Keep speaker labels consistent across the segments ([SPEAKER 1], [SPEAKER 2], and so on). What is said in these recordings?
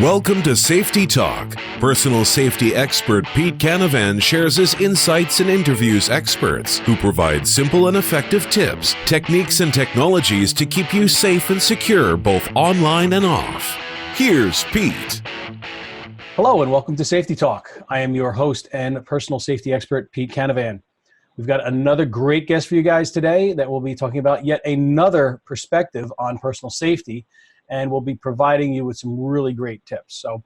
[SPEAKER 1] Welcome to Safety Talk. Personal safety expert Pete Canavan shares his insights and interviews experts who provide simple and effective tips, techniques, and technologies to keep you safe and secure both online and off. Here's Pete.
[SPEAKER 2] Hello and welcome to Safety Talk. I am your host and personal safety expert, Pete Canavan. We've got another great guest for you guys today that will be talking about yet another perspective on personal safety, and we'll be providing you with some really great tips. So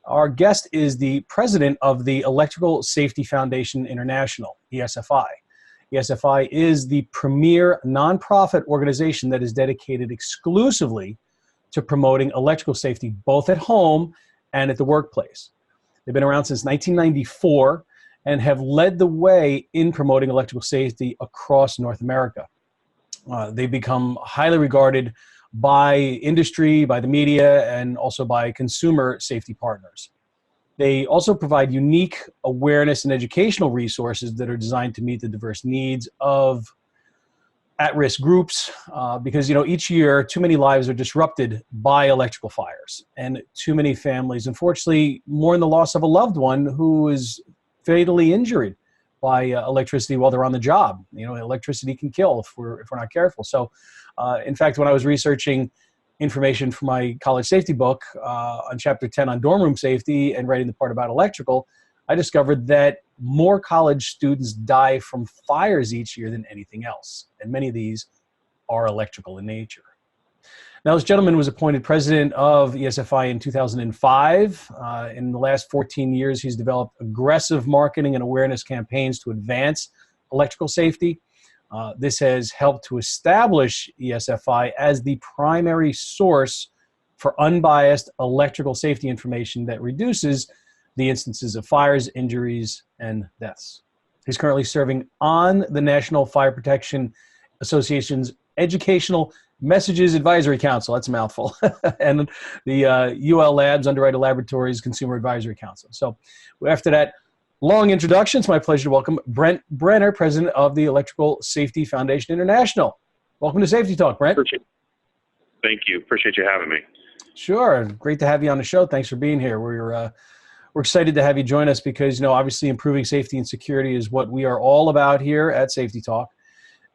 [SPEAKER 2] our guest is the president of the Electrical Safety Foundation International, ESFI. ESFI is the premier nonprofit organization that is dedicated exclusively to promoting electrical safety, both at home and at the workplace. They've been around since 1994 and have led the way in promoting electrical safety across North America. They've become highly regarded by industry, by the media, and also by consumer safety partners. They also provide unique awareness and educational resources that are designed to meet the diverse needs of at-risk groups, because each year too many lives are disrupted by electrical fires, and too many families unfortunately mourn the loss of a loved one who is fatally injured by electricity while they're on the job. Electricity can kill if we're not careful. So in fact, when I was researching information for my college safety book on chapter 10 on dorm room safety and writing the part about electrical, I discovered that more college students die from fires each year than anything else. And many of these are electrical in nature. Now, this gentleman was appointed president of ESFI in 2005. In the last 14 years, he's developed aggressive marketing and awareness campaigns to advance electrical safety. This has helped to establish ESFI as the primary source for unbiased electrical safety information that reduces the instances of fires, injuries, and deaths. He's currently serving on the National Fire Protection Association's Educational Messages Advisory Council, that's a mouthful, and the UL Labs, Underwriter Laboratories Consumer Advisory Council. So after that long introduction, it's my pleasure to welcome Brett Brenner, president of the Electrical Safety Foundation International. Welcome to Safety Talk, Brett.
[SPEAKER 3] Thank you. Appreciate you having me.
[SPEAKER 2] Sure. Great to have you on the show. Thanks for being here. We're excited to have you join us because, obviously improving safety and security is what we are all about here at Safety Talk.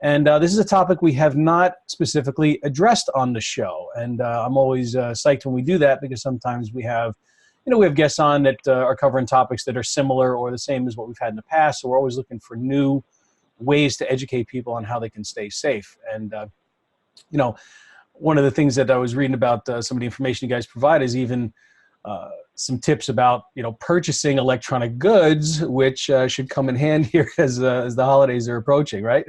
[SPEAKER 2] And this is a topic we have not specifically addressed on the show. And I'm always psyched when we do that because sometimes we have guests on that are covering topics that are similar or the same as what we've had in the past. So we're always looking for new ways to educate people on how they can stay safe. And, one of the things that I was reading about some of the information you guys provide is even some tips about, purchasing electronic goods, which should come in hand here as the holidays are approaching, right?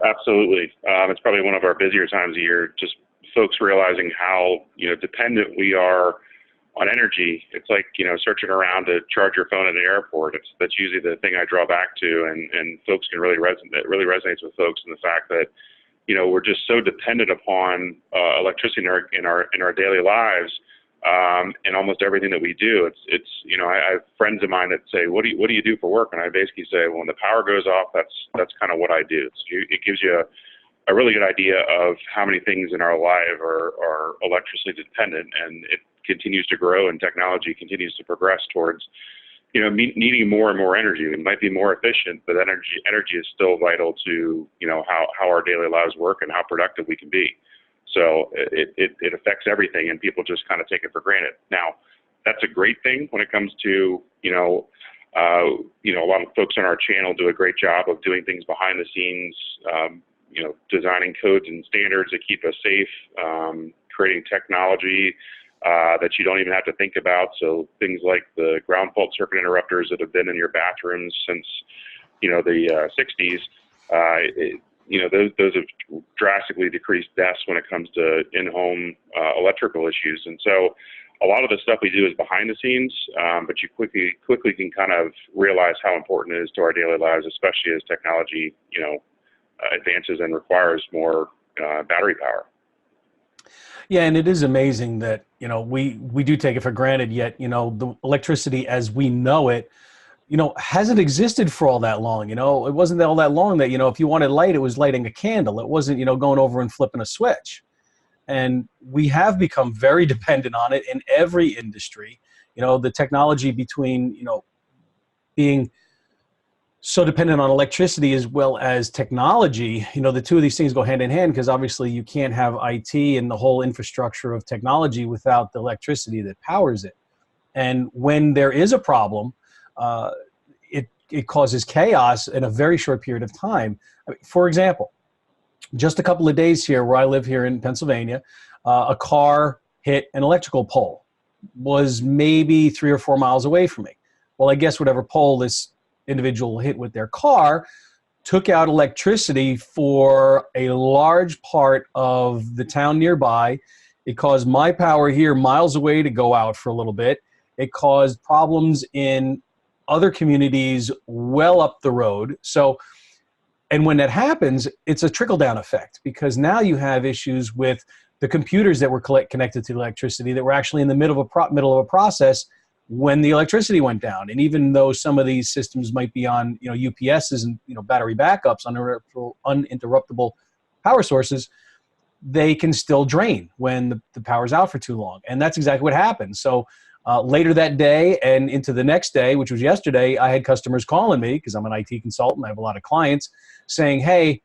[SPEAKER 3] Absolutely. It's probably one of our busier times of year, just folks realizing how, dependent we are on energy. It's like, searching around to charge your phone at an airport. That's usually the thing I draw back to, and folks can really resonate. It really resonates with folks in the fact that, we're just so dependent upon electricity in our daily lives, and almost everything that we do. I have friends of mine that say, what do you do for work? And I basically say, well, when the power goes off, that's kind of what I do. It gives you a really good idea of how many things in our life are electricity dependent, and it continues to grow and technology continues to progress towards, needing more and more energy. It might be more efficient, but energy is still vital to, how our daily lives work and how productive we can be. So it affects everything, and people just kind of take it for granted. Now, that's a great thing when it comes to, a lot of folks on our channel do a great job of doing things behind the scenes, designing codes and standards that keep us safe, creating technology that you don't even have to think about. So things like the ground fault circuit interrupters that have been in your bathrooms since, the 60s, those have drastically decreased deaths when it comes to in-home electrical issues. And so a lot of the stuff we do is behind the scenes, but you quickly can kind of realize how important it is to our daily lives, especially as technology, advances and requires more battery power.
[SPEAKER 2] Yeah, and it is amazing that, we do take it for granted, yet, the electricity as we know it, hasn't existed for all that long. It wasn't all that long that, if you wanted light, it was lighting a candle. It wasn't, going over and flipping a switch. And we have become very dependent on it in every industry. The technology between, being so dependent on electricity as well as technology, the two of these things go hand in hand, because obviously you can't have IT and the whole infrastructure of technology without the electricity that powers it. And when there is a problem, it causes chaos in a very short period of time. For example, just a couple of days here where I live here in Pennsylvania, a car hit an electrical pole, was maybe 3 or 4 miles away from me. Well, I guess whatever pole this individual hit with their car took out electricity for a large part of the town nearby. It caused my power here miles away to go out for a little bit. It caused problems in other communities well up the road. So, and when that happens, it's a trickle-down effect, because now you have issues with the computers that were connected to electricity that were actually in the middle of a process when the electricity went down. And even though some of these systems might be on, UPSs and, battery backups, uninterruptible power sources, they can still drain when the power's out for too long. And that's exactly what happened. So later that day and into the next day, which was yesterday, I had customers calling me, because I'm an IT consultant, I have a lot of clients, saying, hey,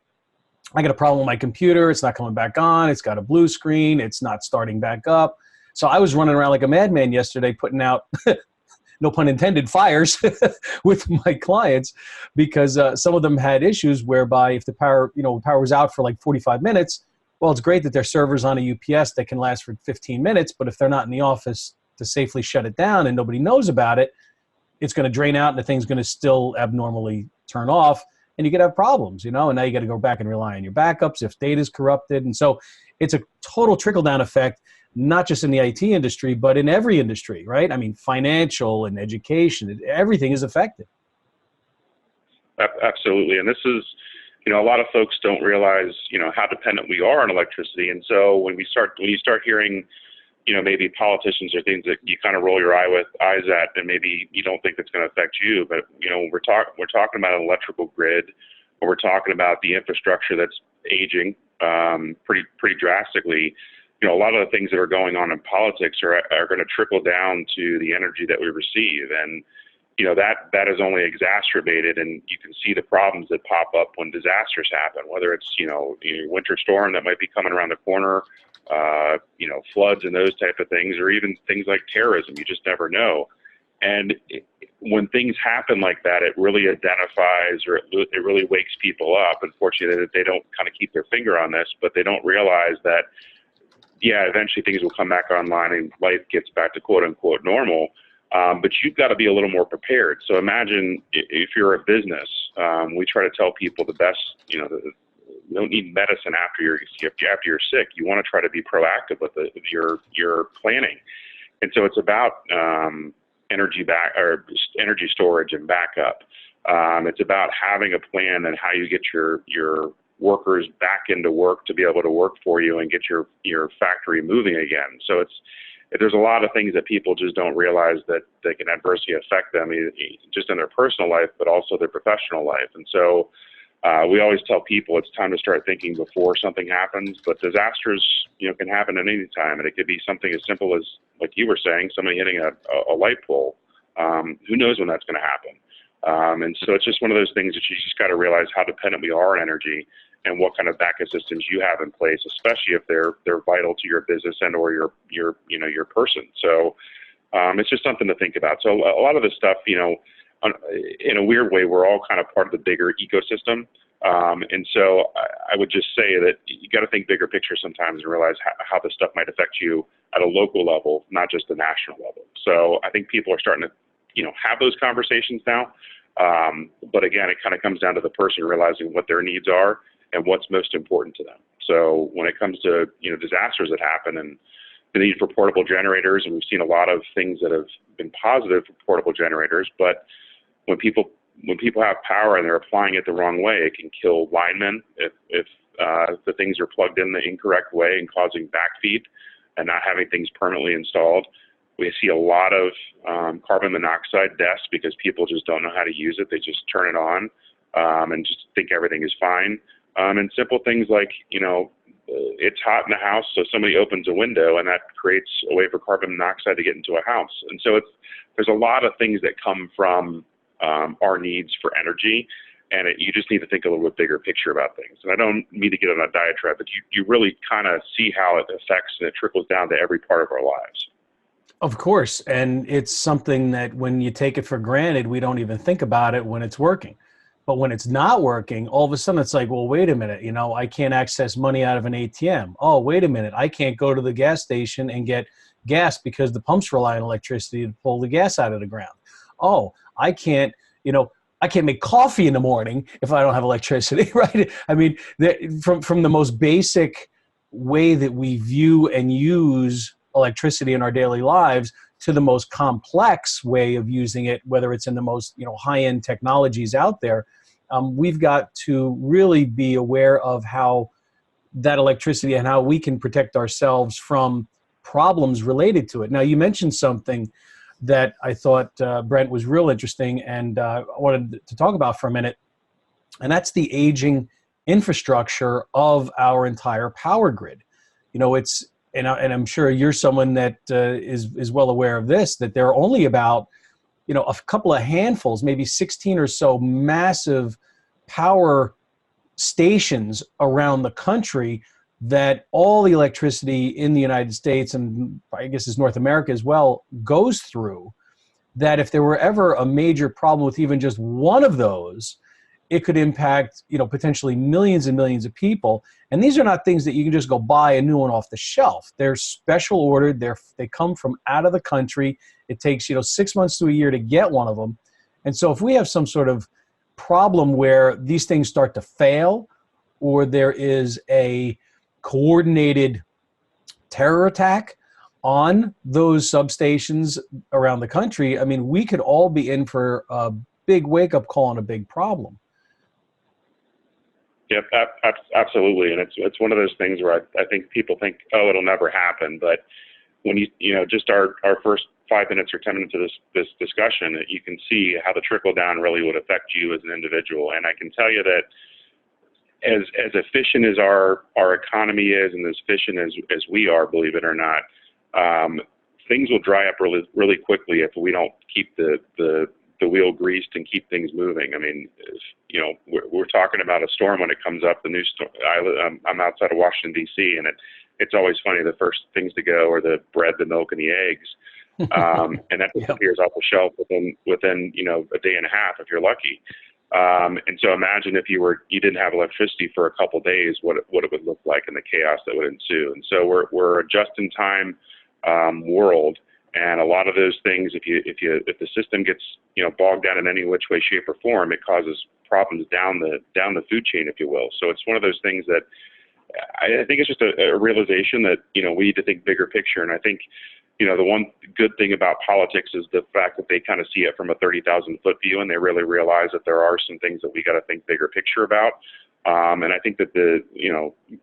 [SPEAKER 2] I got a problem with my computer. It's not coming back on. It's got a blue screen. It's not starting back up. So I was running around like a madman yesterday, putting out, no pun intended, fires with my clients, because some of them had issues whereby if the power was out for like 45 minutes, well, it's great that their server's on a UPS that can last for 15 minutes, but if they're not in the office to safely shut it down and nobody knows about it, it's going to drain out and the thing's going to still abnormally turn off, and you could have problems, and now you got to go back and rely on your backups if data is corrupted. And so it's a total trickle-down effect, not just in the IT industry, but in every industry, right? I mean, financial and education, everything is affected.
[SPEAKER 3] Absolutely. And this is, a lot of folks don't realize, how dependent we are on electricity. And so when you start hearing, maybe politicians or things that you kind of roll your eyes at, and maybe you don't think it's going to affect you, but we're talking about an electrical grid, or we're talking about the infrastructure that's aging pretty drastically. A lot of the things that are going on in politics are going to trickle down to the energy that we receive, and that is only exacerbated, and you can see the problems that pop up when disasters happen, whether it's a winter storm that might be coming around the corner, floods and those type of things, or even things like terrorism. You just never know. And when things happen like that, it really identifies, or it really wakes people up. Unfortunately, they don't kind of keep their finger on this, but they don't realize that, yeah, eventually things will come back online and life gets back to quote unquote normal. But you've got to be a little more prepared. So imagine if you're a business, we try to tell people the best, you don't need medicine after you're sick. You want to try to be proactive with your planning. And so it's about energy storage and backup. It's about having a plan and how you get your workers back into work to be able to work for you and get your factory moving again. So there's a lot of things that people just don't realize that they can adversely affect them, just in their personal life, but also their professional life. And so we always tell people it's time to start thinking before something happens, but disasters, can happen at any time. And it could be something as simple as, like you were saying, somebody hitting a light pole. Who knows when that's going to happen? And so it's just one of those things that you just got to realize how dependent we are on energy, and what kind of backup systems you have in place, especially if they're vital to your business and or your person. So it's just something to think about. So a lot of this stuff, in a weird way, we're all kind of part of the bigger ecosystem. And so I would just say that you got to think bigger picture sometimes and realize how this stuff might affect you at a local level, not just the national level. So I think people are starting to, have those conversations now. But again, it kind of comes down to the person realizing what their needs are and what's most important to them. So when it comes to, disasters that happen and the need for portable generators, and we've seen a lot of things that have been positive for portable generators, but when people have power and they're applying it the wrong way, it can kill linemen if the things are plugged in the incorrect way and causing backfeed and not having things permanently installed. We see a lot of carbon monoxide deaths because people just don't know how to use it. They just turn it on and just think everything is fine. And simple things like, it's hot in the house, so somebody opens a window, and that creates a way for carbon monoxide to get into a house. And so there's a lot of things that come from our needs for energy, and you just need to think a little bit bigger picture about things. And I don't mean to get on a diatribe, but you really kind of see how it affects and it trickles down to every part of our lives.
[SPEAKER 2] Of course. And it's something that when you take it for granted, we don't even think about it when it's working. But when it's not working, all of a sudden it's like, well, wait a minute, I can't access money out of an ATM. Oh, wait a minute, I can't go to the gas station and get gas because the pumps rely on electricity to pull the gas out of the ground. Oh, I can't make coffee in the morning if I don't have electricity, right? I mean, from the most basic way that we view and use electricity in our daily lives to the most complex way of using it, whether it's in the most high-end technologies out there, we've got to really be aware of how that electricity and how we can protect ourselves from problems related to it. Now, you mentioned something that I thought, Brent, was real interesting and I wanted to talk about for a minute, and that's the aging infrastructure of our entire power grid. And I'm sure you're someone that is well aware of this, that there are only about, a couple of handfuls, maybe 16 or so massive power stations around the country that all the electricity in the United States, and I guess it's North America as well, goes through, that if there were ever a major problem with even just one of those, it could impact, potentially millions and millions of people. And these are not things that you can just go buy a new one off the shelf. They're special ordered. They come from out of the country. It takes, 6 months to a year to get one of them. And so if we have some sort of problem where these things start to fail, or there is a coordinated terror attack on those substations around the country, I mean, we could all be in for a big wake-up call and a big problem.
[SPEAKER 3] Yep, absolutely. And it's one of those things where I think people think, oh, it'll never happen. But when just our first 5 minutes or 10 minutes of this discussion, you can see how the trickle down really would affect you as an individual. And I can tell you that as efficient as our economy is, and as efficient as we are, believe it or not, things will dry up really, really quickly if we don't keep the wheel greased and keep things moving. I mean, we're talking about a storm when it comes up. The new storm. I'm outside of Washington D.C. and it's always funny. The first things to go are the bread, the milk, and the eggs, and that disappears off the shelf within a day and a half if you're lucky. And so imagine if you didn't have electricity for a couple days, what it would look like and the chaos that would ensue. And so we're a just-in-time world. And a lot of those things, if the system gets bogged down in any which way, shape, or form, it causes problems down the food chain, if you will. So it's one of those things that I think it's just a realization that we need to think bigger picture. And I think the one good thing about politics is the fact that they kind of see it from a 30,000-foot view, and they really realize that there are some things that we got to think bigger picture about. And I think that the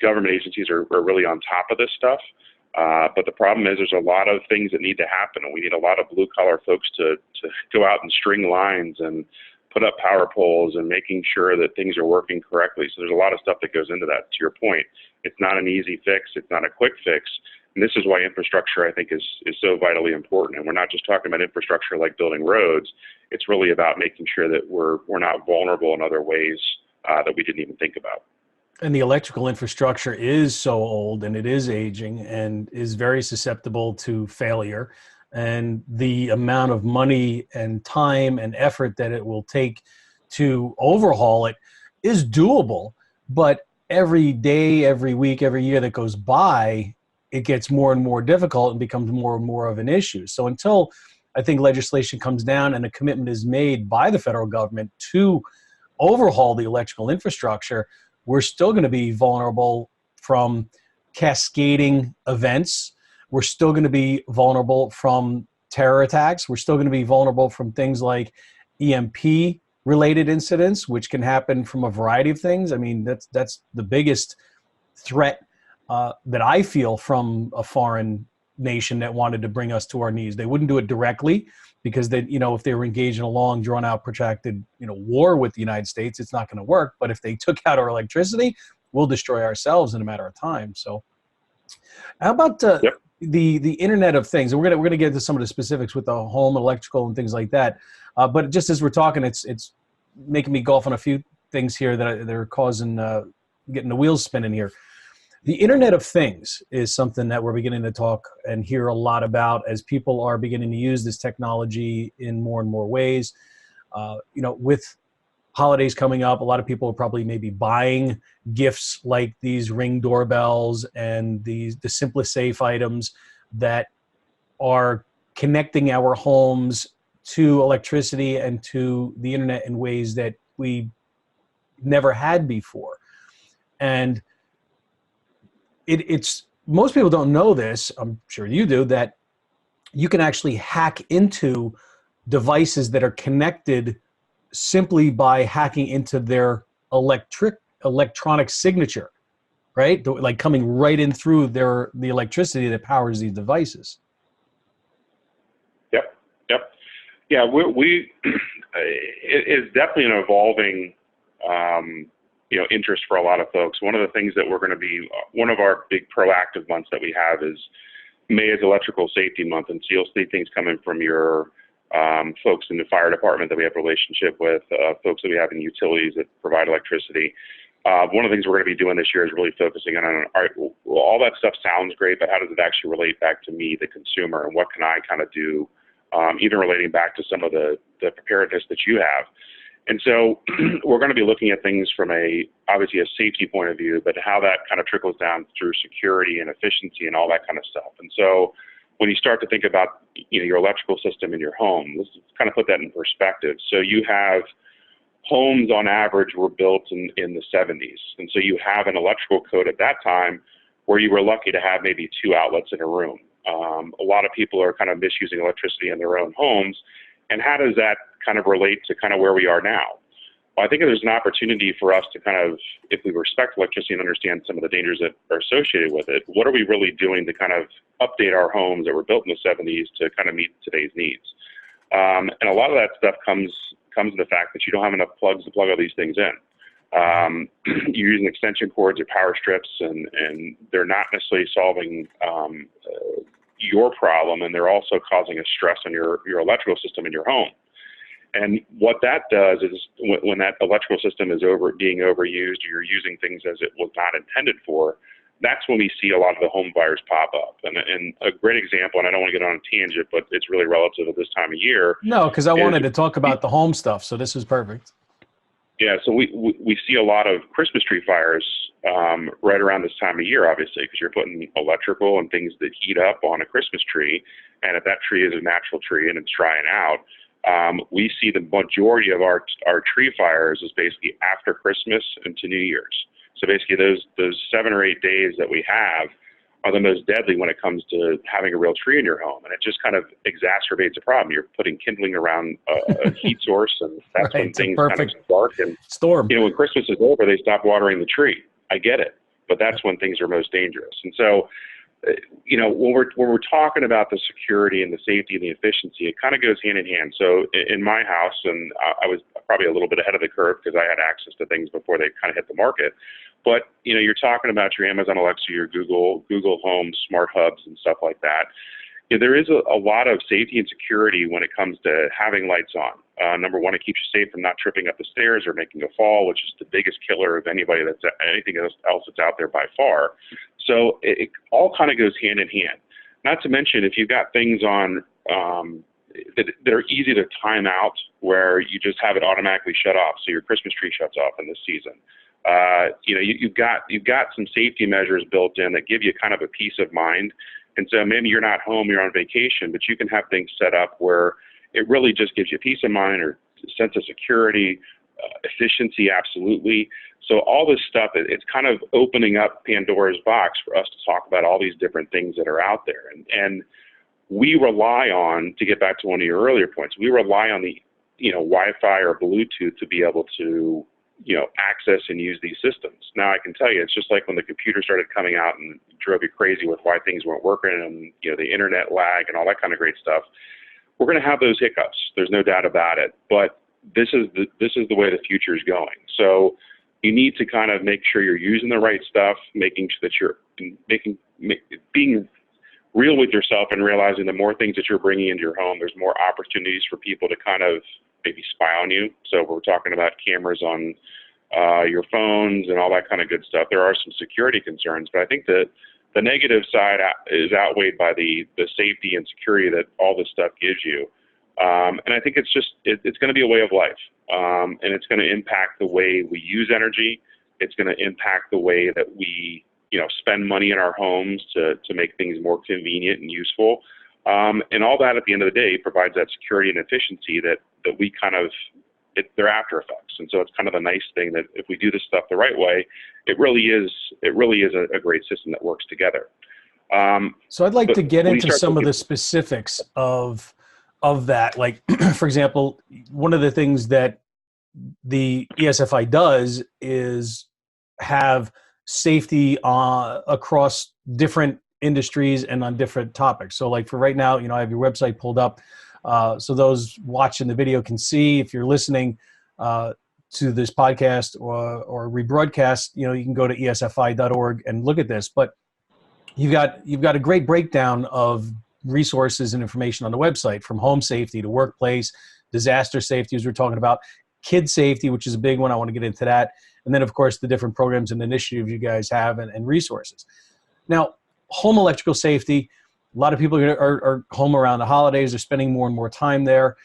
[SPEAKER 3] government agencies are really on top of this stuff. But the problem is there's a lot of things that need to happen, and we need a lot of blue-collar folks to go out and string lines and put up power poles and making sure that things are working correctly. So there's a lot of stuff that goes into that. To your point, it's not an easy fix. It's not a quick fix. And this is why infrastructure, I think, is so vitally important. And we're not just talking about infrastructure like building roads. It's really about making sure that we're not vulnerable in other ways that we didn't even think about.
[SPEAKER 2] And the electrical infrastructure is so old and it is aging and is very susceptible to failure. And the amount of money and time and effort that it will take to overhaul it is doable. But every day, every week, every year that goes by, it gets more and more difficult and becomes more and more of an issue. So until I think legislation comes down and a commitment is made by the federal government to overhaul the electrical infrastructure, we're still going to be vulnerable from cascading events. We're still going to be vulnerable from terror attacks. We're still going to be vulnerable from things like EMP-related incidents, which can happen from a variety of things. I mean, that's the biggest threat that I feel from a foreign nation that wanted to bring us to our knees. They wouldn't do it directly because they, if they were engaged in a long, drawn-out, protracted, war with the United States, it's not going to work. But if they took out our electricity, we'll destroy ourselves in a matter of time. So how about
[SPEAKER 3] Yep.
[SPEAKER 2] the Internet of Things? And we're gonna get into some of the specifics with the home electrical and things like that. But just as we're talking, it's making me golf on a few things here that are causing getting the wheels spinning here. The Internet of Things is something that we're beginning to talk and hear a lot about as people are beginning to use this technology in more and more ways. With holidays coming up, a lot of people are probably maybe buying gifts like these Ring doorbells and the SimpliSafe items that are connecting our homes to electricity and to the internet in ways that we never had before. And it's most people don't know this, I'm sure you do, that you can actually hack into devices that are connected simply by hacking into their electronic signature, right? Like coming right in through the electricity that powers these devices.
[SPEAKER 3] Yep. Yeah, it is definitely an evolving, interest for a lot of folks. One of the things that we're going to be, one of our big proactive months that we have is May is Electrical Safety Month, and so you'll see things coming from your folks in the fire department that we have a relationship with, folks that we have in utilities that provide electricity. One of the things we're going to be doing this year is really focusing on, all right, well, all that stuff sounds great, but how does it actually relate back to me, the consumer, and what can I kind of do, even relating back to some of the preparedness that you have. And so we're going to be looking at things from obviously a safety point of view, but how that kind of trickles down through security and efficiency and all that kind of stuff. And so when you start to think about your electrical system in your home, let's kind of put that in perspective. So you have homes on average were built in the 70s. And so you have an electrical code at that time where you were lucky to have maybe 2 outlets in a room. A lot of people are kind of misusing electricity in their own homes. And how does that kind of relate to kind of where we are now? Well, I think there's an opportunity for us to kind of, if we respect electricity and understand some of the dangers that are associated with it, what are we really doing to kind of update our homes that were built in the 70s to kind of meet today's needs? And a lot of that stuff comes to the fact that you don't have enough plugs to plug all these things in. You're using extension cords or power strips, and they're not necessarily solving your problem, and they're also causing a stress on your electrical system in your home. And what that does is when that electrical system is being overused, or you're using things as it was not intended for, that's when we see a lot of the home fires pop up. And a great example, and I don't want to get on a tangent, but it's really relative to this time of year.
[SPEAKER 2] No, because I wanted to talk about the home stuff, so this is perfect.
[SPEAKER 3] Yeah, so we see a lot of Christmas tree fires right around this time of year, obviously, because you're putting electrical and things that heat up on a Christmas tree, and if that tree is a natural tree and it's drying out, we see the majority of our tree fires is basically after Christmas into New Year's. So basically those 7 or 8 days that we have are the most deadly when it comes to having a real tree in your home. And it just kind of exacerbates the problem. You're putting kindling around a heat source, and that's right, when things kind of spark. And
[SPEAKER 2] storm.
[SPEAKER 3] When Christmas is over, they stop watering the tree. I get it, but that's when things are most dangerous. And so, when we're talking about the security and the safety and the efficiency, it kind of goes hand in hand. So in my house, and I was probably a little bit ahead of the curve because I had access to things before they kind of hit the market. But, you're talking about your Amazon Alexa, your Google Home, smart hubs and stuff like that. There is a lot of safety and security when it comes to having lights on. Number one, it keeps you safe from not tripping up the stairs or making a fall, which is the biggest killer of anything else that's out there by far. So it all kind of goes hand in hand. Not to mention, if you've got things on that are easy to time out, where you just have it automatically shut off, so your Christmas tree shuts off in this season. You've got some safety measures built in that give you kind of a peace of mind. And so maybe you're not home, you're on vacation, but you can have things set up where it really just gives you peace of mind or sense of security, efficiency, absolutely. So all this stuff, it's kind of opening up Pandora's box for us to talk about all these different things that are out there. And we rely on, to get back to one of your earlier points, we rely on the Wi-Fi or Bluetooth to be able to access and use these systems. Now, I can tell you, it's just like when the computer started coming out and drove you crazy with why things weren't working and, the internet lag and all that kind of great stuff. We're going to have those hiccups. There's no doubt about it. But this is the way the future is going. So you need to kind of make sure you're using the right stuff, making sure that you're being real with yourself and realizing the more things that you're bringing into your home, there's more opportunities for people to kind of maybe spy on you. So we're talking about cameras on your phones and all that kind of good stuff. There are some security concerns, but I think that the negative side is outweighed by the safety and security that all this stuff gives you. And I think it's going to be a way of life. And it's going to impact the way we use energy. It's going to impact the way that we, spend money in our homes to make things more convenient and useful. And all that at the end of the day provides that security and efficiency that we kind of, they're after effects. And so it's kind of a nice thing that if we do this stuff the right way, it really is a great system that works together.
[SPEAKER 2] So I'd like to get into some of the specifics of that. Like, for example, one of the things that the ESFI does is have safety across different industries and on different topics. So like for right now, I have your website pulled up. So those watching the video can see. If you're listening to this podcast or rebroadcast, you can go to esfi.org and look at this. But you've got a great breakdown of resources and information on the website, from home safety to workplace, disaster safety, as we're talking about, kid safety, which is a big one. I want to get into that. And then, of course, the different programs and initiatives you guys have and resources. Now, home electrical safety, a lot of people are home around the holidays. They're spending more and more time there.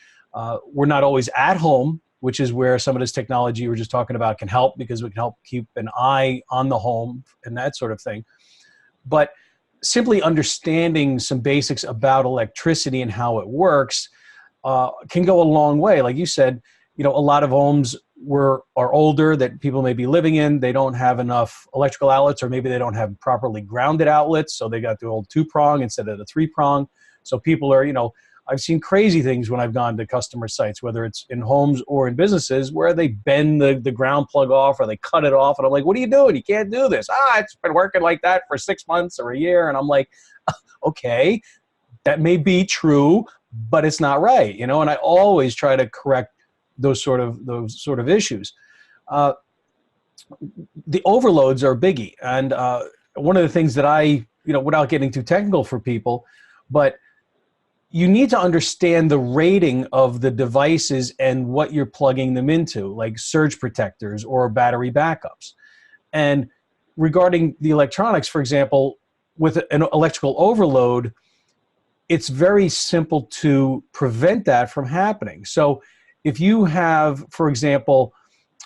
[SPEAKER 2] We're not always at home, which is where some of this technology you were just talking about can help, because we can help keep an eye on the home and that sort of thing. But simply understanding some basics about electricity and how it works can go a long way. Like you said, a lot of homes are older that people may be living in. They don't have enough electrical outlets, or maybe they don't have properly grounded outlets. So they got the old 2-prong instead of the 3-prong. So people are, I've seen crazy things when I've gone to customer sites, whether it's in homes or in businesses, where they bend the ground plug off or they cut it off. And I'm like, what are you doing? You can't do this. It's been working like that for 6 months or a year. And I'm like, okay, that may be true, but it's not right. And I always try to correct those sort of issues. The overloads are biggie. And one of the things that I, without getting too technical for people, but you need to understand the rating of the devices and what you're plugging them into, like surge protectors or battery backups. And regarding the electronics, for example, with an electrical overload, it's very simple to prevent that from happening. So if you have, for example,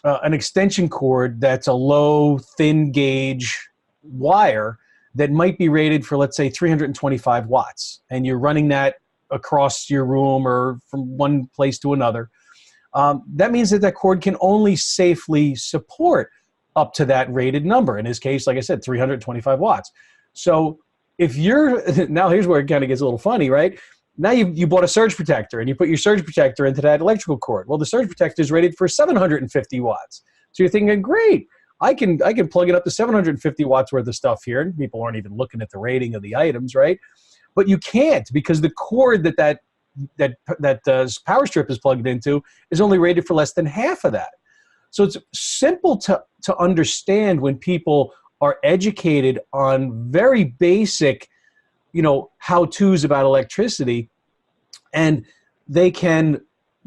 [SPEAKER 2] an extension cord that's a low, thin gauge wire that might be rated for, let's say, 325 watts, and you're running that across your room or from one place to another, that means that cord can only safely support up to that rated number. In his case, like I said, 325 watts. So if now here's where it kind of gets a little funny, right? Now you bought a surge protector and you put your surge protector into that electrical cord. Well, the surge protector is rated for 750 watts. So you're thinking, great, I can plug it up to 750 watts worth of stuff here. And people aren't even looking at the rating of the items, right? But you can't, because the cord that power strip is plugged into is only rated for less than half of that. So it's simple to understand when people are educated on very basic how-tos about electricity, and they can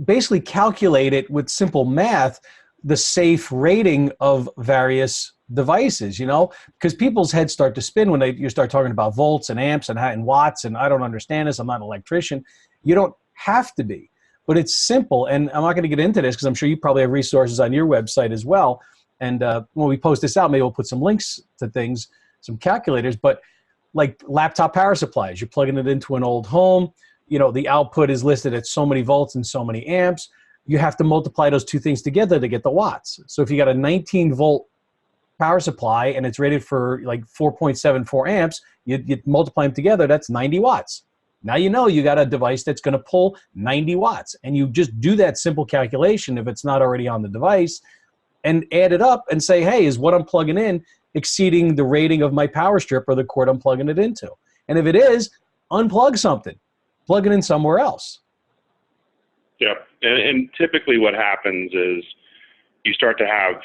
[SPEAKER 2] basically calculate it with simple math, the safe rating of various devices, because people's heads start to spin when you start talking about volts and amps and watts, and I don't understand this, I'm not an electrician. You don't have to be, but it's simple. And I'm not going to get into this because I'm sure you probably have resources on your website as well. And when we post this out, maybe we'll put some links to things, some calculators, but like laptop power supplies, you're plugging it into an old home, the output is listed at so many volts and so many amps. You have to multiply those two things together to get the watts. So if you got a 19 volt power supply and it's rated for like 4.74 amps, you multiply them together, that's 90 watts. Now you got a device that's going to pull 90 watts. And you just do that simple calculation if it's not already on the device and add it up and say, hey, is what I'm plugging in exceeding the rating of my power strip or the cord I'm plugging it into? And if it is, unplug something, plug it in somewhere else.
[SPEAKER 3] Yep. And typically what happens is you start to have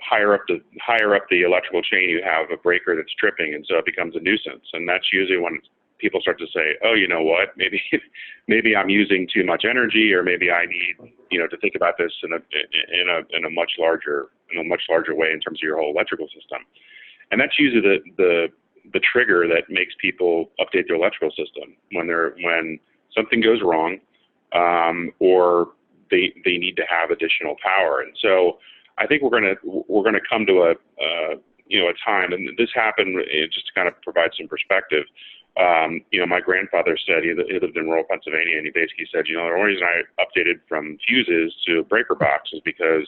[SPEAKER 3] higher up the electrical chain, you have a breaker that's tripping, and so it becomes a nuisance. And that's usually when people start to say, oh, you know what, maybe I'm using too much energy, or maybe I need, to think about this in a much larger way in terms of your whole electrical system. And that's usually the trigger that makes people update their electrical system when something goes wrong, or they need to have additional power. And so I think we're gonna come to a time, and this happened just to kind of provide some perspective. My grandfather said he lived in rural Pennsylvania, and he basically said, the only reason I updated from fuses to breaker box is because,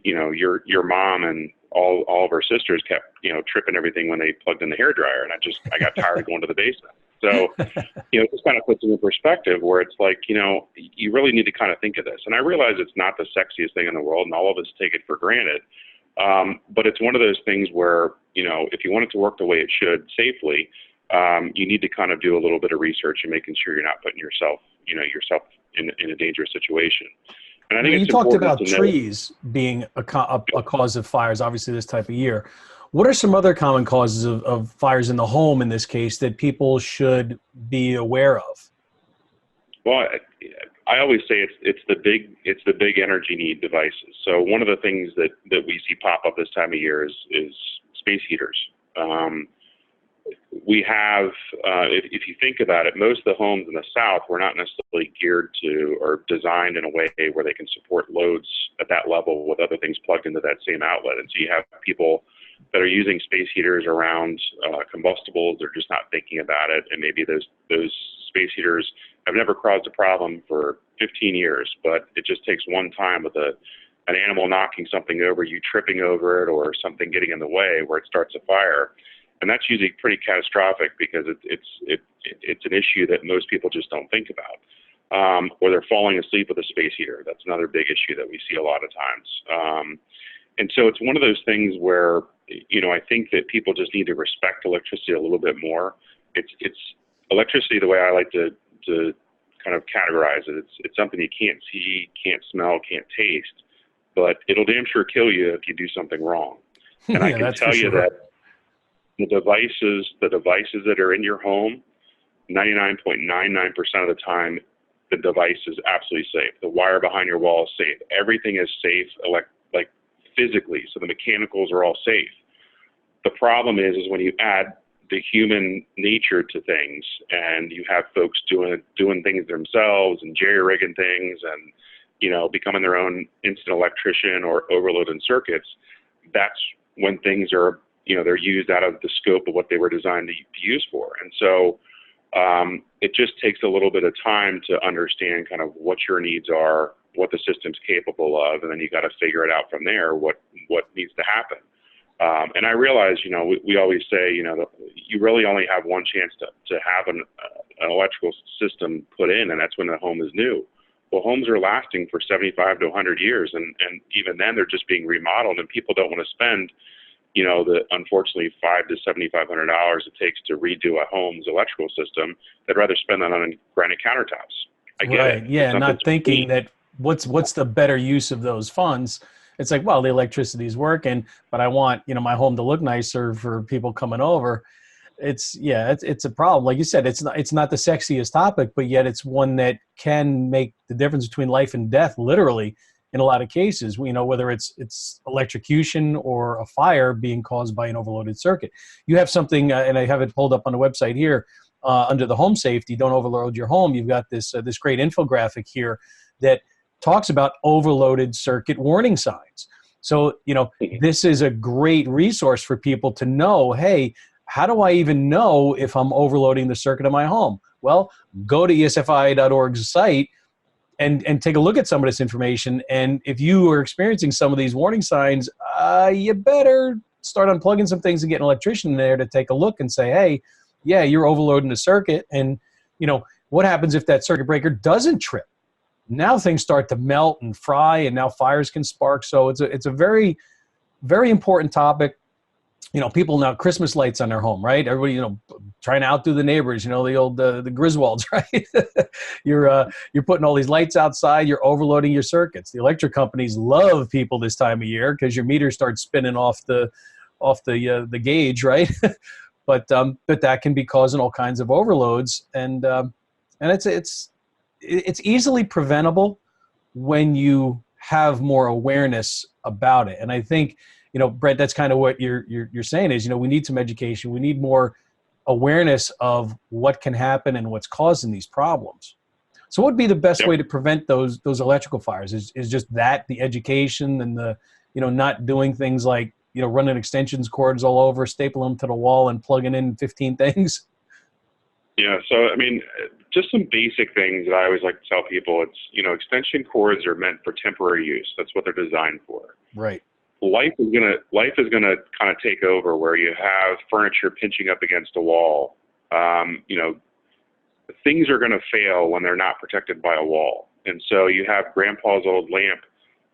[SPEAKER 3] your mom and all of her sisters kept, tripping everything when they plugged in the hairdryer, and I got tired of going to the basement. So, it just kind of puts it in perspective where it's like, you really need to kind of think of this. And I realize it's not the sexiest thing in the world, and all of us take it for granted. But it's one of those things where, if you want it to work the way it should safely, you need to kind of do a little bit of research and making sure you're not putting yourself in a dangerous situation. And I think
[SPEAKER 2] you talked about trees being a cause of fires, obviously this type of year. What are some other common causes of fires in the home in this case that people should be aware of?
[SPEAKER 3] Well, I always say it's the big energy need devices. So one of the things that we see pop up this time of year is space heaters. We have, if you think about it, most of the homes in the South were not necessarily geared to or designed in a way where they can support loads at that level with other things plugged into that same outlet. And so you have people that are using space heaters around combustibles. They're just not thinking about it. And maybe those space heaters have never caused a problem for 15 years, but it just takes one time with an animal knocking something over, you tripping over it, or something getting in the way where it starts a fire. And that's usually pretty catastrophic because it's an issue that most people just don't think about. Or they're falling asleep with a space heater. That's another big issue that we see a lot of times. And so it's one of those things where, I think that people just need to respect electricity a little bit more. It's electricity, the way I like to kind of categorize it. It's something you can't see, can't smell, can't taste, but it'll damn sure kill you if you do something wrong. And I can tell you that the devices that are in your home, 99.99% of the time, the device is absolutely safe. The wire behind your wall is safe. Everything is safe, like physically. So the mechanicals are all safe. The problem is when you add the human nature to things, and you have folks doing things themselves and jerry-rigging things, and becoming their own instant electrician or overloading circuits. That's when things are they're used out of the scope of what they were designed to use for. And so it just takes a little bit of time to understand kind of what your needs are, what the system's capable of, and then you got to figure it out from there, what needs to happen. And I realize, we always say, you really only have one chance to have an electrical system put in, and that's when the home is new. Well, homes are lasting for 75 to 100 years, and even then they're just being remodeled, and people don't want to spend the unfortunately $500 to $7,500 it takes to redo a home's electrical system. They'd rather spend that on granite countertops. I get it.
[SPEAKER 2] Yeah, not thinking that what's the better use of those funds. It's like, well, the electricity's working, but I want my home to look nicer for people coming over. It's a problem. Like you said, it's not the sexiest topic, but yet it's one that can make the difference between life and death, literally. In a lot of cases, whether it's electrocution or a fire being caused by an overloaded circuit. You have something, and I have it pulled up on the website here, under the home safety, don't overload your home. You've got this great infographic here that talks about overloaded circuit warning signs. So, this is a great resource for people to know, hey, how do I even know if I'm overloading the circuit of my home? Well, go to ESFI.org's site and take a look at some of this information. And if you are experiencing some of these warning signs, you better start unplugging some things and get an electrician in there to take a look and say, hey, yeah, you're overloading the circuit. And, what happens if that circuit breaker doesn't trip? Now things start to melt and fry, and now fires can spark. So it's a very, very important topic. people now Christmas lights on their home, right? Everybody, trying to outdo the neighbors, the old, the Griswolds, right? You're putting all these lights outside, you're overloading your circuits. The electric companies love people this time of year because your meter starts spinning off the gauge, right? But that can be causing all kinds of overloads, and it's easily preventable when you have more awareness about it. And I think, Brett, that's kind of what you're saying is, we need some education. We need more awareness of what can happen and what's causing these problems. So what would be the best way to prevent those electrical fires? Is just that the education and the, not doing things like, running extensions cords all over, stapling them to the wall and plugging in 15 things?
[SPEAKER 3] Yeah. So, just some basic things that I always like to tell people. It's, extension cords are meant for temporary use. That's what they're designed for.
[SPEAKER 2] Right.
[SPEAKER 3] Life is gonna kind of take over where you have furniture pinching up against a wall. Things are gonna fail when they're not protected by a wall. And so you have grandpa's old lamp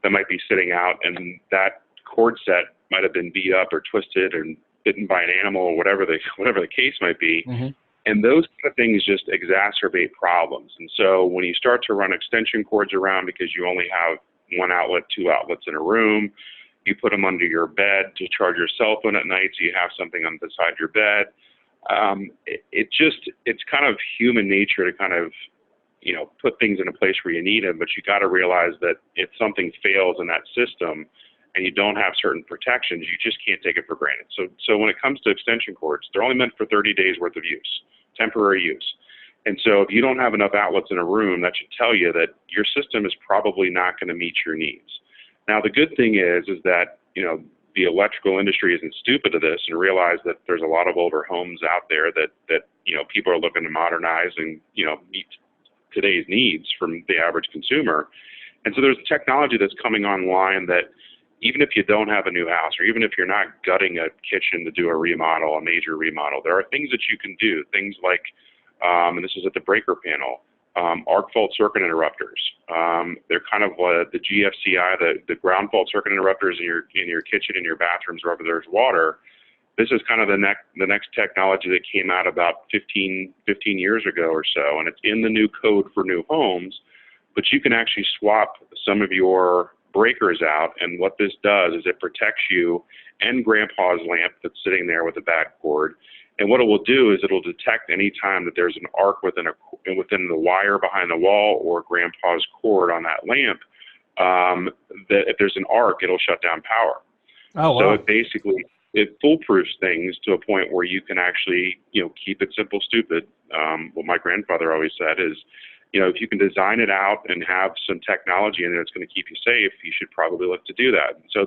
[SPEAKER 3] that might be sitting out, and that cord set might have been beat up or twisted and bitten by an animal or whatever the case might be.
[SPEAKER 2] Mm-hmm.
[SPEAKER 3] And those kind of things just exacerbate problems. And so when you start to run extension cords around because you only have one outlet, two outlets in a room, you put them under your bed to charge your cell phone at night so you have something on beside your bed. It's kind of human nature to kind of, put things in a place where you need them, but you got to realize that if something fails in that system and you don't have certain protections, you just can't take it for granted. So when it comes to extension cords, they're only meant for 30 days worth of use, temporary use. And so if you don't have enough outlets in a room, that should tell you that your system is probably not going to meet your needs. Now, the good thing is that, the electrical industry isn't stupid to this and realize that there's a lot of older homes out there that people are looking to modernize and, meet today's needs from the average consumer. And so there's technology that's coming online that even if you don't have a new house, or even if you're not gutting a kitchen to do a major remodel, there are things that you can do. Things like, and this is at the breaker panel, arc fault circuit interrupters. They're kind of the GFCI, the ground fault circuit interrupters in your kitchen, in your bathrooms, wherever there's water. This is kind of the next technology that came out about 15 years ago or so, and it's in the new code for new homes. But you can actually swap some of your breakers out, and what this does is it protects you and grandpa's lamp that's sitting there with a bad cord. And what it will do is it'll detect any time that there's an arc within the wire behind the wall or grandpa's cord on that lamp, that if there's an arc, it'll shut down power.
[SPEAKER 2] Oh, wow.
[SPEAKER 3] So it foolproofs things to a point where you can actually, keep it simple, stupid. What my grandfather always said is, if you can design it out and have some technology in it that's going to keep you safe, you should probably look to do that. So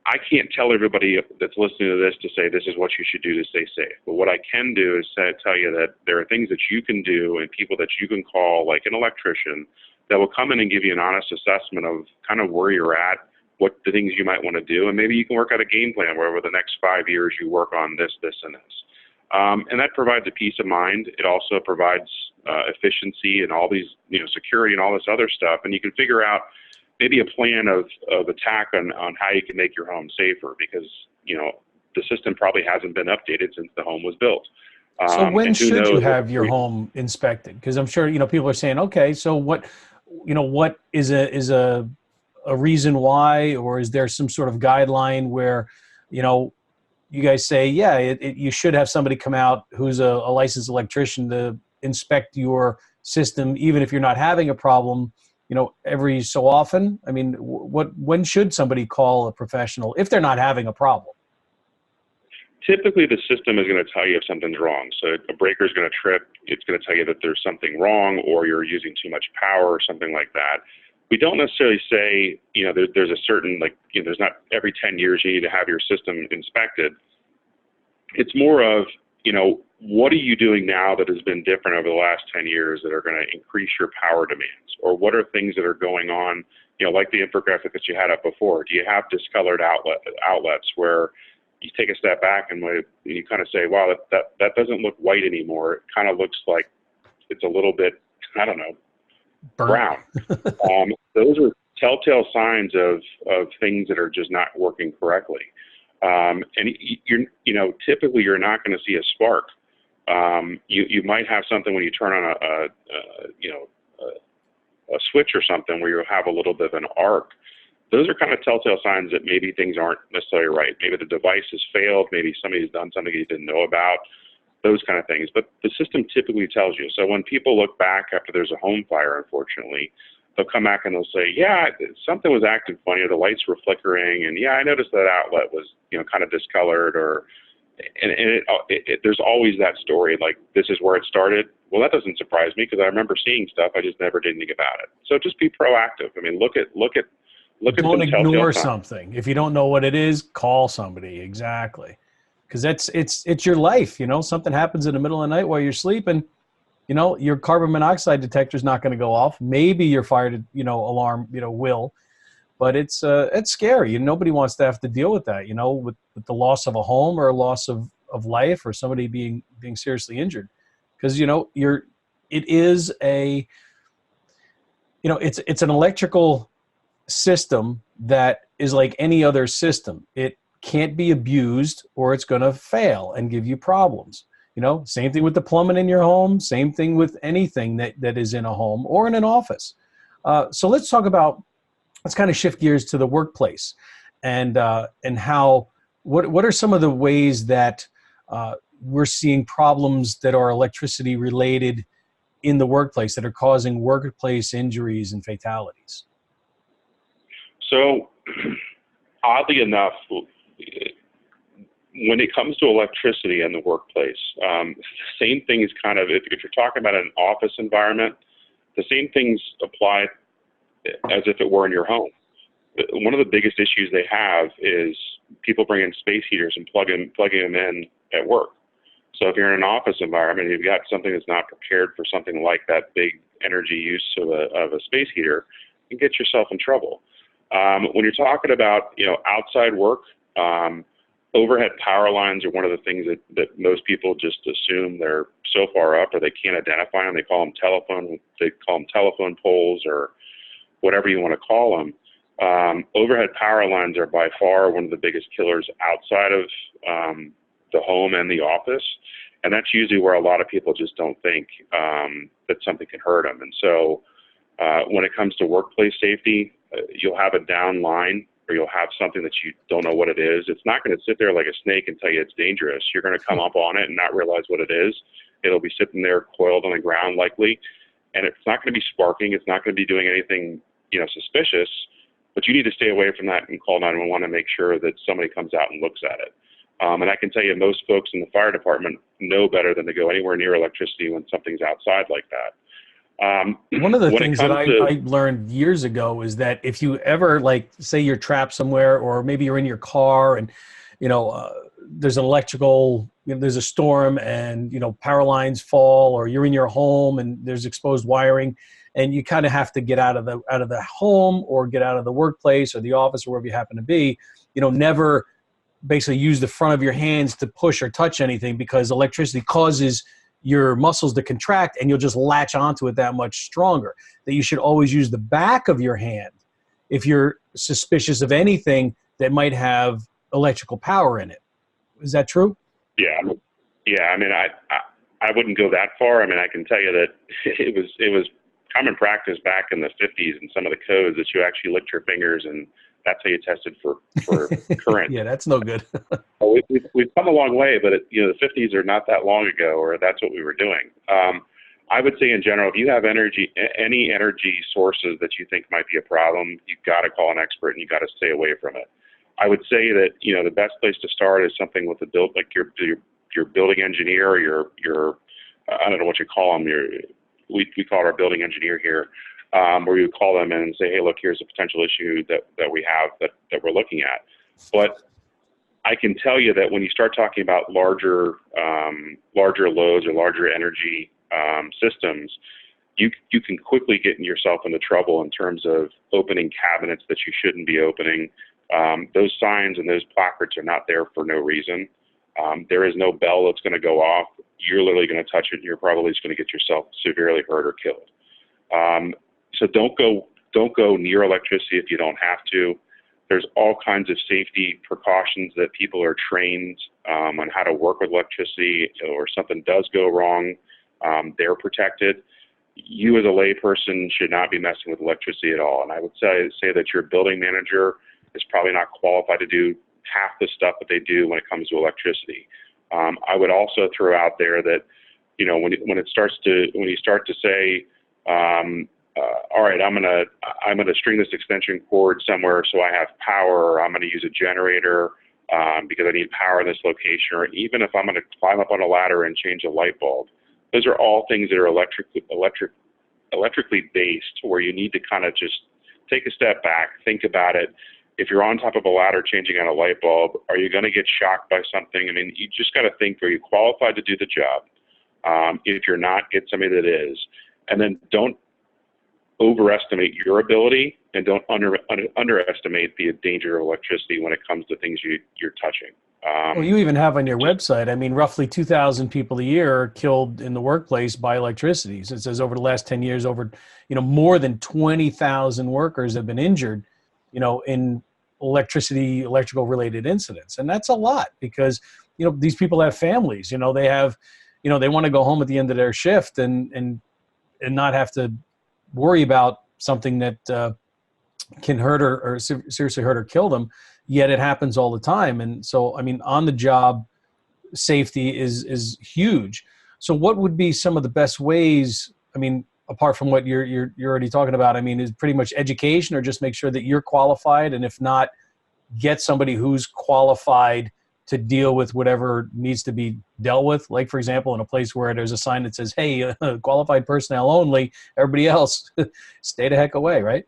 [SPEAKER 3] I can't tell everybody that's listening to this to say this is what you should do to stay safe. But what I can do is tell you that there are things that you can do and people that you can call, like an electrician, that will come in and give you an honest assessment of kind of where you're at, what the things you might want to do, and maybe you can work out a game plan where over the next 5 years you work on this, this, and this. And that provides a peace of mind. It also provides efficiency and all these, security and all this other stuff. And you can figure out maybe a plan of attack on how you can make your home safer, because, the system probably hasn't been updated since the home was built.
[SPEAKER 2] So when should you have your home inspected? Because I'm sure, people are saying, okay, so what is a reason why, or is there some sort of guideline where, you guys say, yeah, you should have somebody come out who's a licensed electrician to inspect your system, even if you're not having a problem, every so often? I mean, when should somebody call a professional if they're not having a problem?
[SPEAKER 3] Typically, the system is going to tell you if something's wrong. So a breaker is going to trip. It's going to tell you that there's something wrong, or you're using too much power or something like that. We don't necessarily say, there's a certain, there's not every 10 years you need to have your system inspected. It's more of, what are you doing now that has been different over the last 10 years that are going to increase your power demands? Or what are things that are going on, like the infographic that you had up before? Do you have discolored outlets where you take a step back and you kind of say, wow, that doesn't look white anymore. It kind of looks like it's a little bit, I don't know, brown. Those are telltale signs of things that are just not working correctly. Typically you're not going to see a spark. You might have something when you turn on a switch or something where you'll have a little bit of an arc. Those are kind of telltale signs that maybe things aren't necessarily right. Maybe the device has failed. Maybe somebody's done something you didn't know about. Those kind of things. But the system typically tells you. So when people look back after there's a home fire, unfortunately, they'll come back and they'll say, yeah, something was acting funny, or the lights were flickering, and yeah, I noticed that outlet was, kind of discolored, there's always that story, like, this is where it started. Well, that doesn't surprise me because I remember seeing stuff. I just never did anything about it. So just be proactive. I mean, look at
[SPEAKER 2] Don't
[SPEAKER 3] some
[SPEAKER 2] ignore
[SPEAKER 3] signs.
[SPEAKER 2] something. If you don't know what it is, call somebody. Exactly. Because it's your life. Something happens in the middle of the night while you're sleeping. Your carbon monoxide detector is not going to go off. Maybe your fire, alarm, will, but it's scary. Nobody wants to have to deal with that. With the loss of a home or a loss of life or somebody being seriously injured, because it's an electrical system that is like any other system. It can't be abused or it's going to fail and give you problems. Same thing with the plumbing in your home, same thing with anything that is in a home or in an office. So let's kind of shift gears to the workplace and how, what are some of the ways that we're seeing problems that are electricity related in the workplace that are causing workplace injuries and fatalities?
[SPEAKER 3] So, oddly enough, when it comes to electricity in the workplace, the same thing is kind of, if you're talking about an office environment, the same things apply as if it were in your home. One of the biggest issues they have is people bringing space heaters and plugging them in at work. So if you're in an office environment, you've got something that's not prepared for something like that big energy use of a space heater, you can get yourself in trouble. When you're talking about outside work, overhead power lines are one of the things that most people just assume they're so far up or they can't identify them. They call them telephone poles or whatever you want to call them. Overhead power lines are by far one of the biggest killers outside of the home and the office, and that's usually where a lot of people just don't think that something can hurt them. And so when it comes to workplace safety, you'll have a down line or you'll have something that you don't know what it is. It's not going to sit there like a snake and tell you it's dangerous. You're going to come up on it and not realize what it is. It'll be sitting there coiled on the ground likely, and it's not going to be sparking. It's not going to be doing anything suspicious, but you need to stay away from that and call 911 and make sure that somebody comes out and looks at it. And I can tell you most folks in the fire department know better than to go anywhere near electricity when something's outside like that.
[SPEAKER 2] One of the things that I learned years ago is that if you ever, like, say you're trapped somewhere, or maybe you're in your car and, there's an electrical, there's a storm and, power lines fall, or you're in your home and there's exposed wiring and you kind of have to get out of the home or get out of the workplace or the office or wherever you happen to be, never basically use the front of your hands to push or touch anything, because electricity causes your muscles to contract and you'll just latch onto it that much stronger. That you should always use the back of your hand if you're suspicious of anything that might have electrical power in it. Is that true?
[SPEAKER 3] Yeah. I mean, I wouldn't go that far. I mean, I can tell you that it was common practice back in the 50s in some of the codes that you actually licked your fingers, and that's how you tested for current.
[SPEAKER 2] Yeah, that's no good.
[SPEAKER 3] We've come a long way, but the 50s are not that long ago, or that's what we were doing. I would say in general, if you have any energy sources that you think might be a problem, you've got to call an expert and you've got to stay away from it. I would say that the best place to start is something with your building engineer or your I don't know what you call them. We call it our building engineer here. Where you call them in and say, hey, look, here's a potential issue that we have that we're looking at. But I can tell you that when you start talking about larger loads or larger energy systems, you can quickly get yourself into trouble in terms of opening cabinets that you shouldn't be opening. Those signs and those placards are not there for no reason. There is no bell that's going to go off. You're literally going to touch it, and you're probably just going to get yourself severely hurt or killed. So don't go near electricity if you don't have to. There's all kinds of safety precautions that people are trained on how to work with electricity, or something does go wrong, they're protected. You as a layperson should not be messing with electricity at all. And I would say that your building manager is probably not qualified to do half the stuff that they do when it comes to electricity. I would also throw out there that, when you start to say, all right, I'm gonna string this extension cord somewhere so I have power, or I'm gonna use a generator because I need power in this location, or even if I'm gonna climb up on a ladder and change a light bulb. Those are all things that are electrically based, where you need to kind of just take a step back, think about it. If you're on top of a ladder changing out a light bulb, are you going to get shocked by something? I mean, you just got to think, are you qualified to do the job? If you're not, get somebody that is. And then don't overestimate your ability, and don't underestimate the danger of electricity when it comes to things you're touching.
[SPEAKER 2] Well, you even have on your website, I mean, roughly 2,000 people a year are killed in the workplace by electricity. So it says over the last 10 years, more than 20,000 workers have been injured, in electrical related incidents. And that's a lot, because, these people have families, they want to go home at the end of their shift and not have to worry about something that can hurt or seriously hurt or kill them. Yet it happens all the time. And so, I mean, on the job safety is huge. So what would be some of the best ways, I mean, apart from what you're already talking about, I mean, is pretty much education, or just make sure that you're qualified, and if not, get somebody who's qualified to deal with whatever needs to be dealt with. Like, for example, in a place where there's a sign that says, hey, qualified personnel only, everybody else, stay the heck away, right?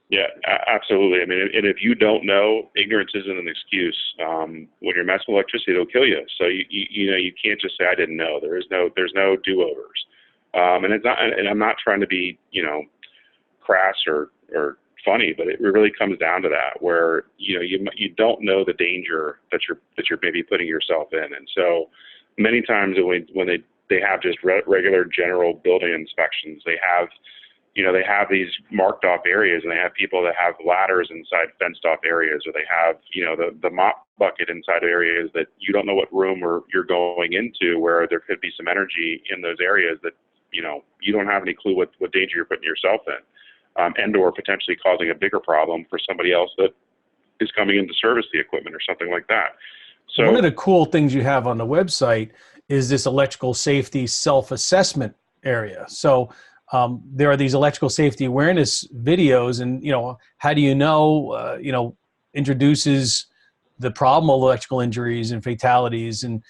[SPEAKER 3] Yeah, absolutely. I mean, and if you don't know, ignorance isn't an excuse. When you're messing with electricity, it'll kill you. So you can't just say I didn't know. There's no do-overs. And it's not. And I'm not trying to be crass or funny, but it really comes down to that, where you don't know the danger that you're maybe putting yourself in. And so many times when they have just regular general building inspections, they have these marked off areas, and they have people that have ladders inside fenced off areas, or they have, the mop bucket inside areas that you don't know what room or you're going into, where there could be some energy in those areas that, you don't have any clue what danger you're putting yourself in, and or potentially causing a bigger problem for somebody else that is coming in to service the equipment or something like that. So
[SPEAKER 2] one of the cool things you have on the website is this electrical safety self-assessment area. So there are these electrical safety awareness videos, and how do introduces the problem of electrical injuries and fatalities, and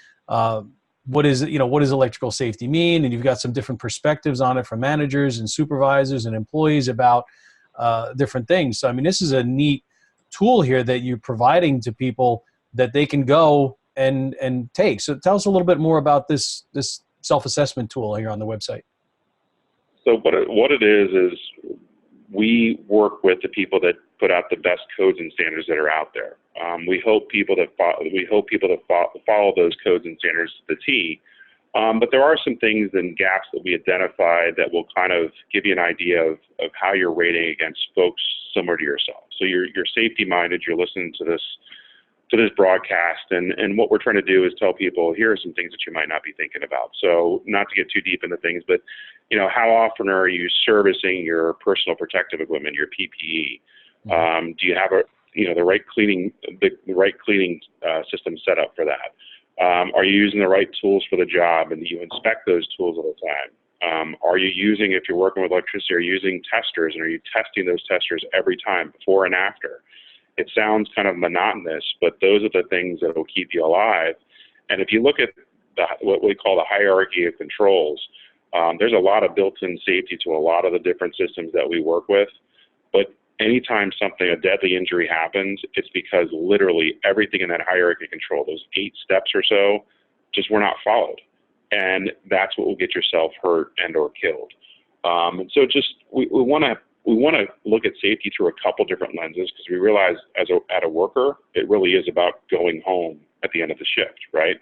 [SPEAKER 2] what does electrical safety mean? And you've got some different perspectives on it from managers and supervisors and employees about different things. So I mean, this is a neat tool here that you're providing to people that they can go and take. So tell us a little bit more about this self-assessment tool here on the website.
[SPEAKER 3] So what it is we work with the people that put out the best codes and standards that are out there. We hope people that follow those codes and standards to the T. But there are some things and gaps that we identified that will kind of give you an idea of how you're rating against folks similar to yourself. So you're safety minded. You're listening to this broadcast, and what we're trying to do is tell people, here are some things that you might not be thinking about. So not to get too deep into things, but how often are you servicing your personal protective equipment, your PPE? Mm-hmm. Do you have the right cleaning system set up for that? Are you using the right tools for the job, and do you inspect those tools all the time? Are you using, if you're working with electricity, are you using testers, and are you testing those testers every time, before and after? It sounds kind of monotonous, but those are the things that will keep you alive. And if you look at what we call the hierarchy of controls, there's a lot of built-in safety to a lot of the different systems that we work with. But anytime a deadly injury happens, it's because literally everything in that hierarchy of control, those 8 steps or so, just were not followed. And that's what will get yourself hurt and or killed. And so we want to look at safety through a couple different lenses, because we realize at a worker, it really is about going home at the end of the shift, right?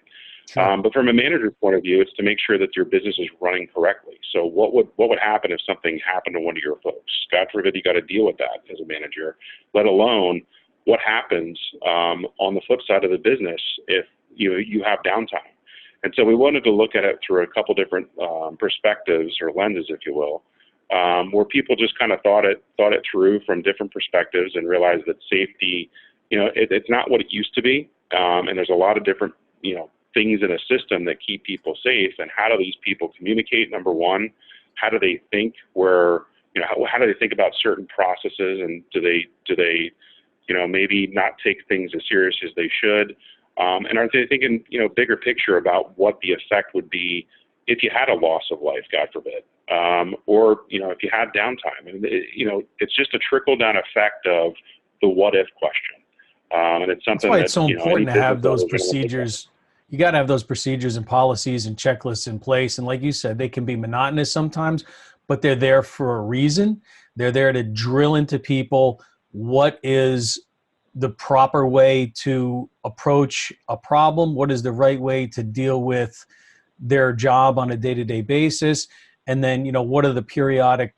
[SPEAKER 3] Sure. But from a manager's point of view, it's to make sure that your business is running correctly. So what would happen if something happened to one of your folks? God forbid you got to deal with that as a manager, let alone what happens on the flip side of the business if you have downtime. And so we wanted to look at it through a couple different perspectives or lenses, if you will, where people just kind of thought it through from different perspectives and realized that safety, it's not what it used to be. And there's a lot of different, things in a system that keep people safe. And how do these people communicate? Number one, how do they think? How do they think about certain processes? And do they maybe not take things as serious as they should? And are they thinking, bigger picture about what the effect would be if you had a loss of life, God forbid, or if you had downtime? And it's just a trickle down effect of the what if question. And it's something
[SPEAKER 2] that's why it's so important to have those procedures. You got to have those procedures and policies and checklists in place. And like you said, they can be monotonous sometimes, but they're there for a reason. They're there to drill into people what is the proper way to approach a problem, what is the right way to deal with their job on a day-to-day basis, and then what are the periodic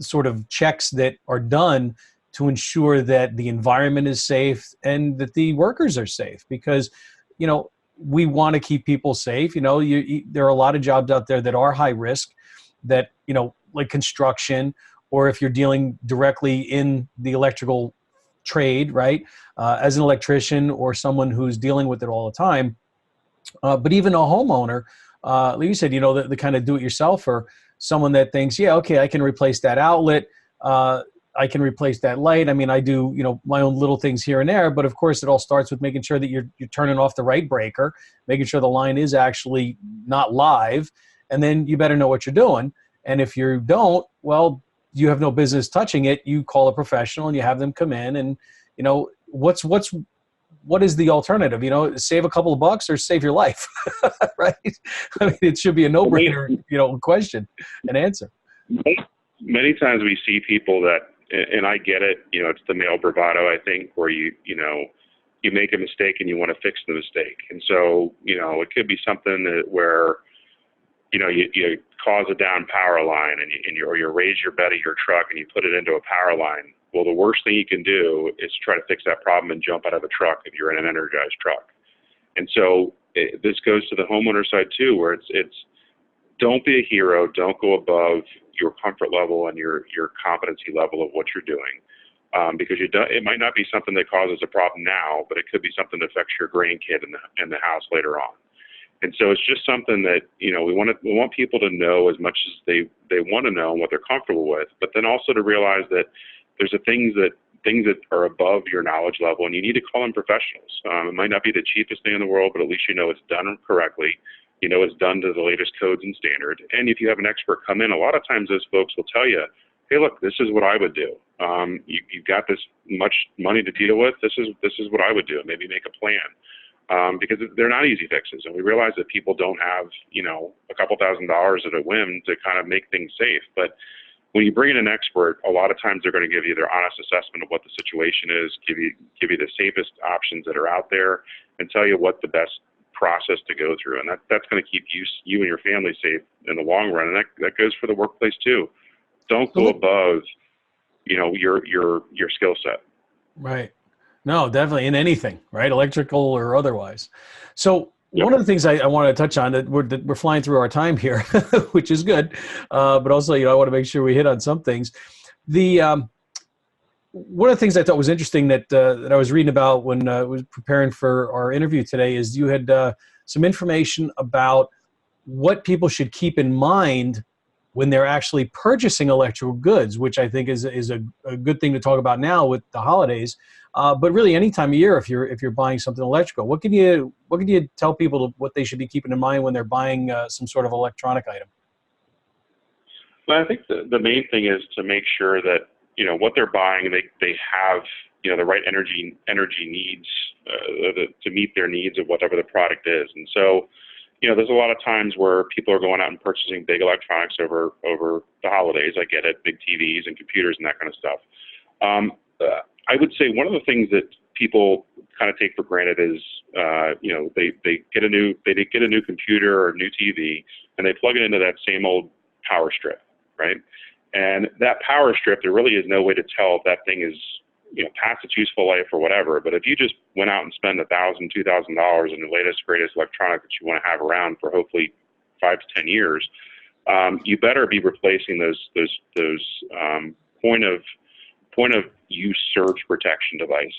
[SPEAKER 2] sort of checks that are done to ensure that the environment is safe and that the workers are safe. Because we want to keep people safe. There are a lot of jobs out there that are high risk, that like construction, or if you're dealing directly in the electrical trade, right, as an electrician or someone who's dealing with it all the time. But even a homeowner, like you said, the kind of do-it-yourselfer, someone that thinks, yeah, okay, I can replace that outlet, I can replace that light. I mean, I do, my own little things here and there, but of course it all starts with making sure that you're turning off the right breaker, making sure the line is actually not live, and then you better know what you're doing. And if you don't, well, you have no business touching it. You call a professional and you have them come in, and what is the alternative? Save a couple of bucks or save your life, right? I mean, it should be a no-brainer, question and answer.
[SPEAKER 3] Many times we see people that, and I get it, it's the male bravado, I think, where you make a mistake and you want to fix the mistake. And so, it could be something where, you cause a down power line or you raise your bed of your truck and you put it into a power line. Well, the worst thing you can do is try to fix that problem and jump out of a truck if you're in an energized truck. And so this goes to the homeowner side too, where it's don't be a hero. Don't go above your comfort level and your competency level of what you're doing, because it might not be something that causes a problem now, but it could be something that affects your grandkid in the house later on. And so it's just something that we want people to know as much as they want to know and what they're comfortable with, but then also to realize that there's things that are above your knowledge level, and you need to call in professionals. It might not be the cheapest thing in the world, but at least it's done correctly. It's done to the latest codes and standard. And if you have an expert come in, a lot of times those folks will tell you, hey, look, this is what I would do. You've got this much money to deal with. This is what I would do. Maybe make a plan, because they're not easy fixes. And we realize that people don't have, a couple $1,000s at a whim to kind of make things safe. But when you bring in an expert, a lot of times they're going to give you their honest assessment of what the situation is, give you the safest options that are out there, and tell you what the best process to go through. And that's going to keep you and your family safe in the long run. And that goes for the workplace too. Don't go above, your skill set.
[SPEAKER 2] Right. No, definitely in anything, right? Electrical or otherwise. So one of the things I want to touch on, that we're flying through our time here, which is good. But also, I want to make sure we hit on some things. One of the things I thought was interesting that I was reading about when I was preparing for our interview today is you had some information about what people should keep in mind when they're actually purchasing electrical goods, which I think is a good thing to talk about now with the holidays. But really, any time of year, if you're buying something electrical, what can you tell people what they should be keeping in mind when they're buying some sort of electronic item?
[SPEAKER 3] Well, I think the main thing is to make sure that what they're buying, they have the right energy needs to meet their needs of whatever the product is. And so there's a lot of times where people are going out and purchasing big electronics over the holidays. I get it, big TVs and computers and that kind of stuff. I would say one of the things that people kind of take for granted is, they get a new computer or a new TV and they plug it into that same old power strip, right? And that power strip, there really is no way to tell if that thing is past its useful life or whatever. But if you just went out and spend $1,000, $2,000 in the latest, greatest electronic that you want to have around for hopefully 5 to 10 years, you better be replacing those point of use surge protection devices.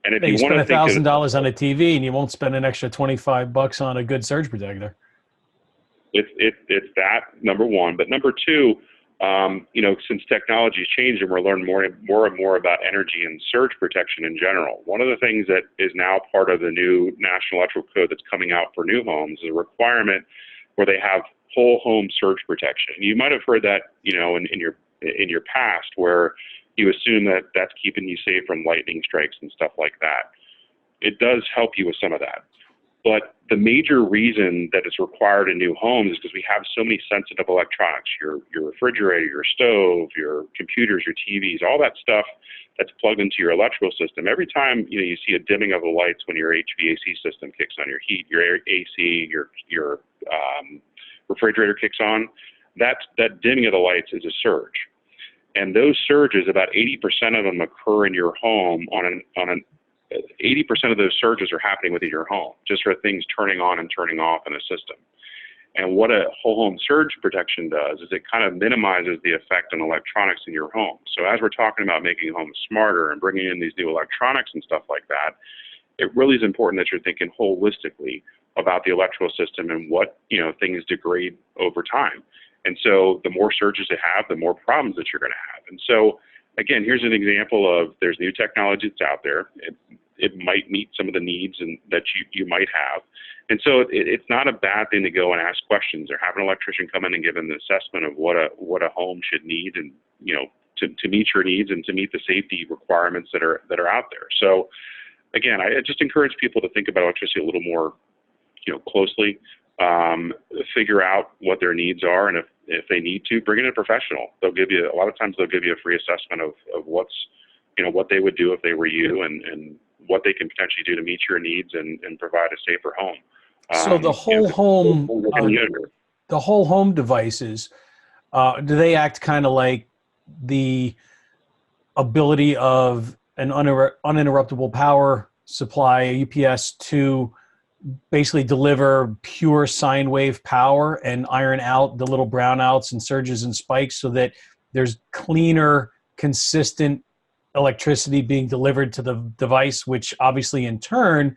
[SPEAKER 3] And if
[SPEAKER 2] You
[SPEAKER 3] you want
[SPEAKER 2] spend
[SPEAKER 3] to think
[SPEAKER 2] $1,000 on a TV and you won't spend an extra $25 on a good surge protector.
[SPEAKER 3] it's that, number one. But number two, since technology's changed and we're learning more and more about energy and surge protection in general, one of the things that is now part of the new National Electrical Code that's coming out for new homes is a requirement where they have whole home surge protection. You might have heard that, in your past, where you assume that that's keeping you safe from lightning strikes and stuff like that. It does help you with some of that. But the major reason that it's required in new homes is because we have so many sensitive electronics, your refrigerator, your stove, your computers, your TVs, all that stuff that's plugged into your electrical system. Every time you see a dimming of the lights when your HVAC system kicks on, your heat, your AC, your refrigerator kicks on, that dimming of the lights is a surge. And those surges, about 80% of them occur in your home 80% of those surges are happening within your home, just for things turning on and turning off in a system. And what a whole home surge protection does is it kind of minimizes the effect on electronics in your home. So as we're talking about making homes smarter and bringing in these new electronics and stuff like that, it really is important that you're thinking holistically about the electrical system and what things degrade over time. And so the more surges you have, the more problems that you're going to have. And so again, here's an example of there's new technology that's out there. It might meet some of the needs that you might have. And so it's not a bad thing to go and ask questions or have an electrician come in and give an assessment of what a home should need and, to meet your needs and to meet the safety requirements that are out there. So again, I just encourage people to think about electricity a little more, closely, figure out what their needs are. And if they need to, bring in a professional. A lot of times they'll give you a free assessment of what's, what they would do if they were you and what they can potentially do to meet your needs and provide a safer home.
[SPEAKER 2] So the whole home devices, do they act kind of like the ability of an uninterruptible power supply, a UPS, to basically deliver pure sine wave power and iron out the little brownouts and surges and spikes so that there's cleaner, consistent electricity being delivered to the device, which obviously in turn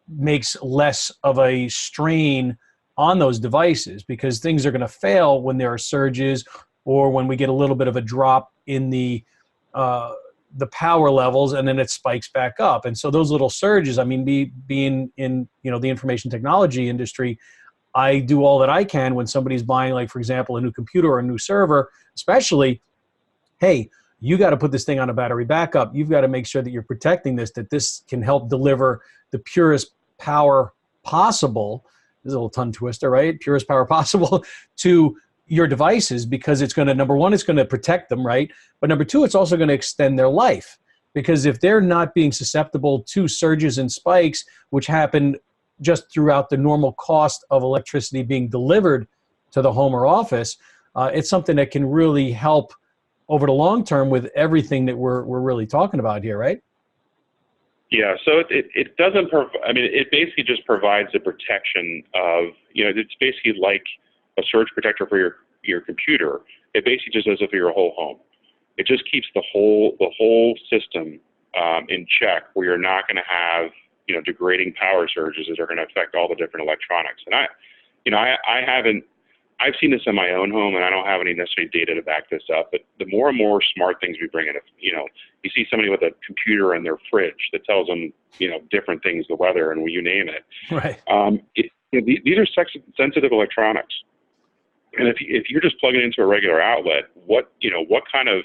[SPEAKER 2] makes less of a strain on those devices, because things are going to fail when there are surges or when we get a little bit of a drop in the power levels, and then it spikes back up. And so those little surges, being in the information technology industry, I do all that I can when somebody's buying, like, for example, a new computer or a new server, especially, hey, you got to put this thing on a battery backup. You've got to make sure that you're protecting that this can help deliver the purest power possible. This is a little tongue twister, right? Purest power possible to your devices, because it's going to, number one, it's going to protect them, right? But number two, it's also going to extend their life, because if they're not being susceptible to surges and spikes, which happen just throughout the normal cost of electricity being delivered to the home or office, it's something that can really help over the long term with everything that we're really talking about here, right?
[SPEAKER 3] Yeah, so it doesn't, it basically just provides the protection of, it's basically like a surge protector for your computer. It basically just does it for your whole home. It just keeps the whole system in check, where you're not going to have, degrading power surges that are going to affect all the different electronics. And I've seen this in my own home, and I don't have any necessary data to back this up, but the more and more smart things we bring in, you see somebody with a computer in their fridge that tells them, different things, the weather, and you name it.
[SPEAKER 2] Right.
[SPEAKER 3] These are sensitive electronics. And if you're just plugging into a regular outlet, what kind of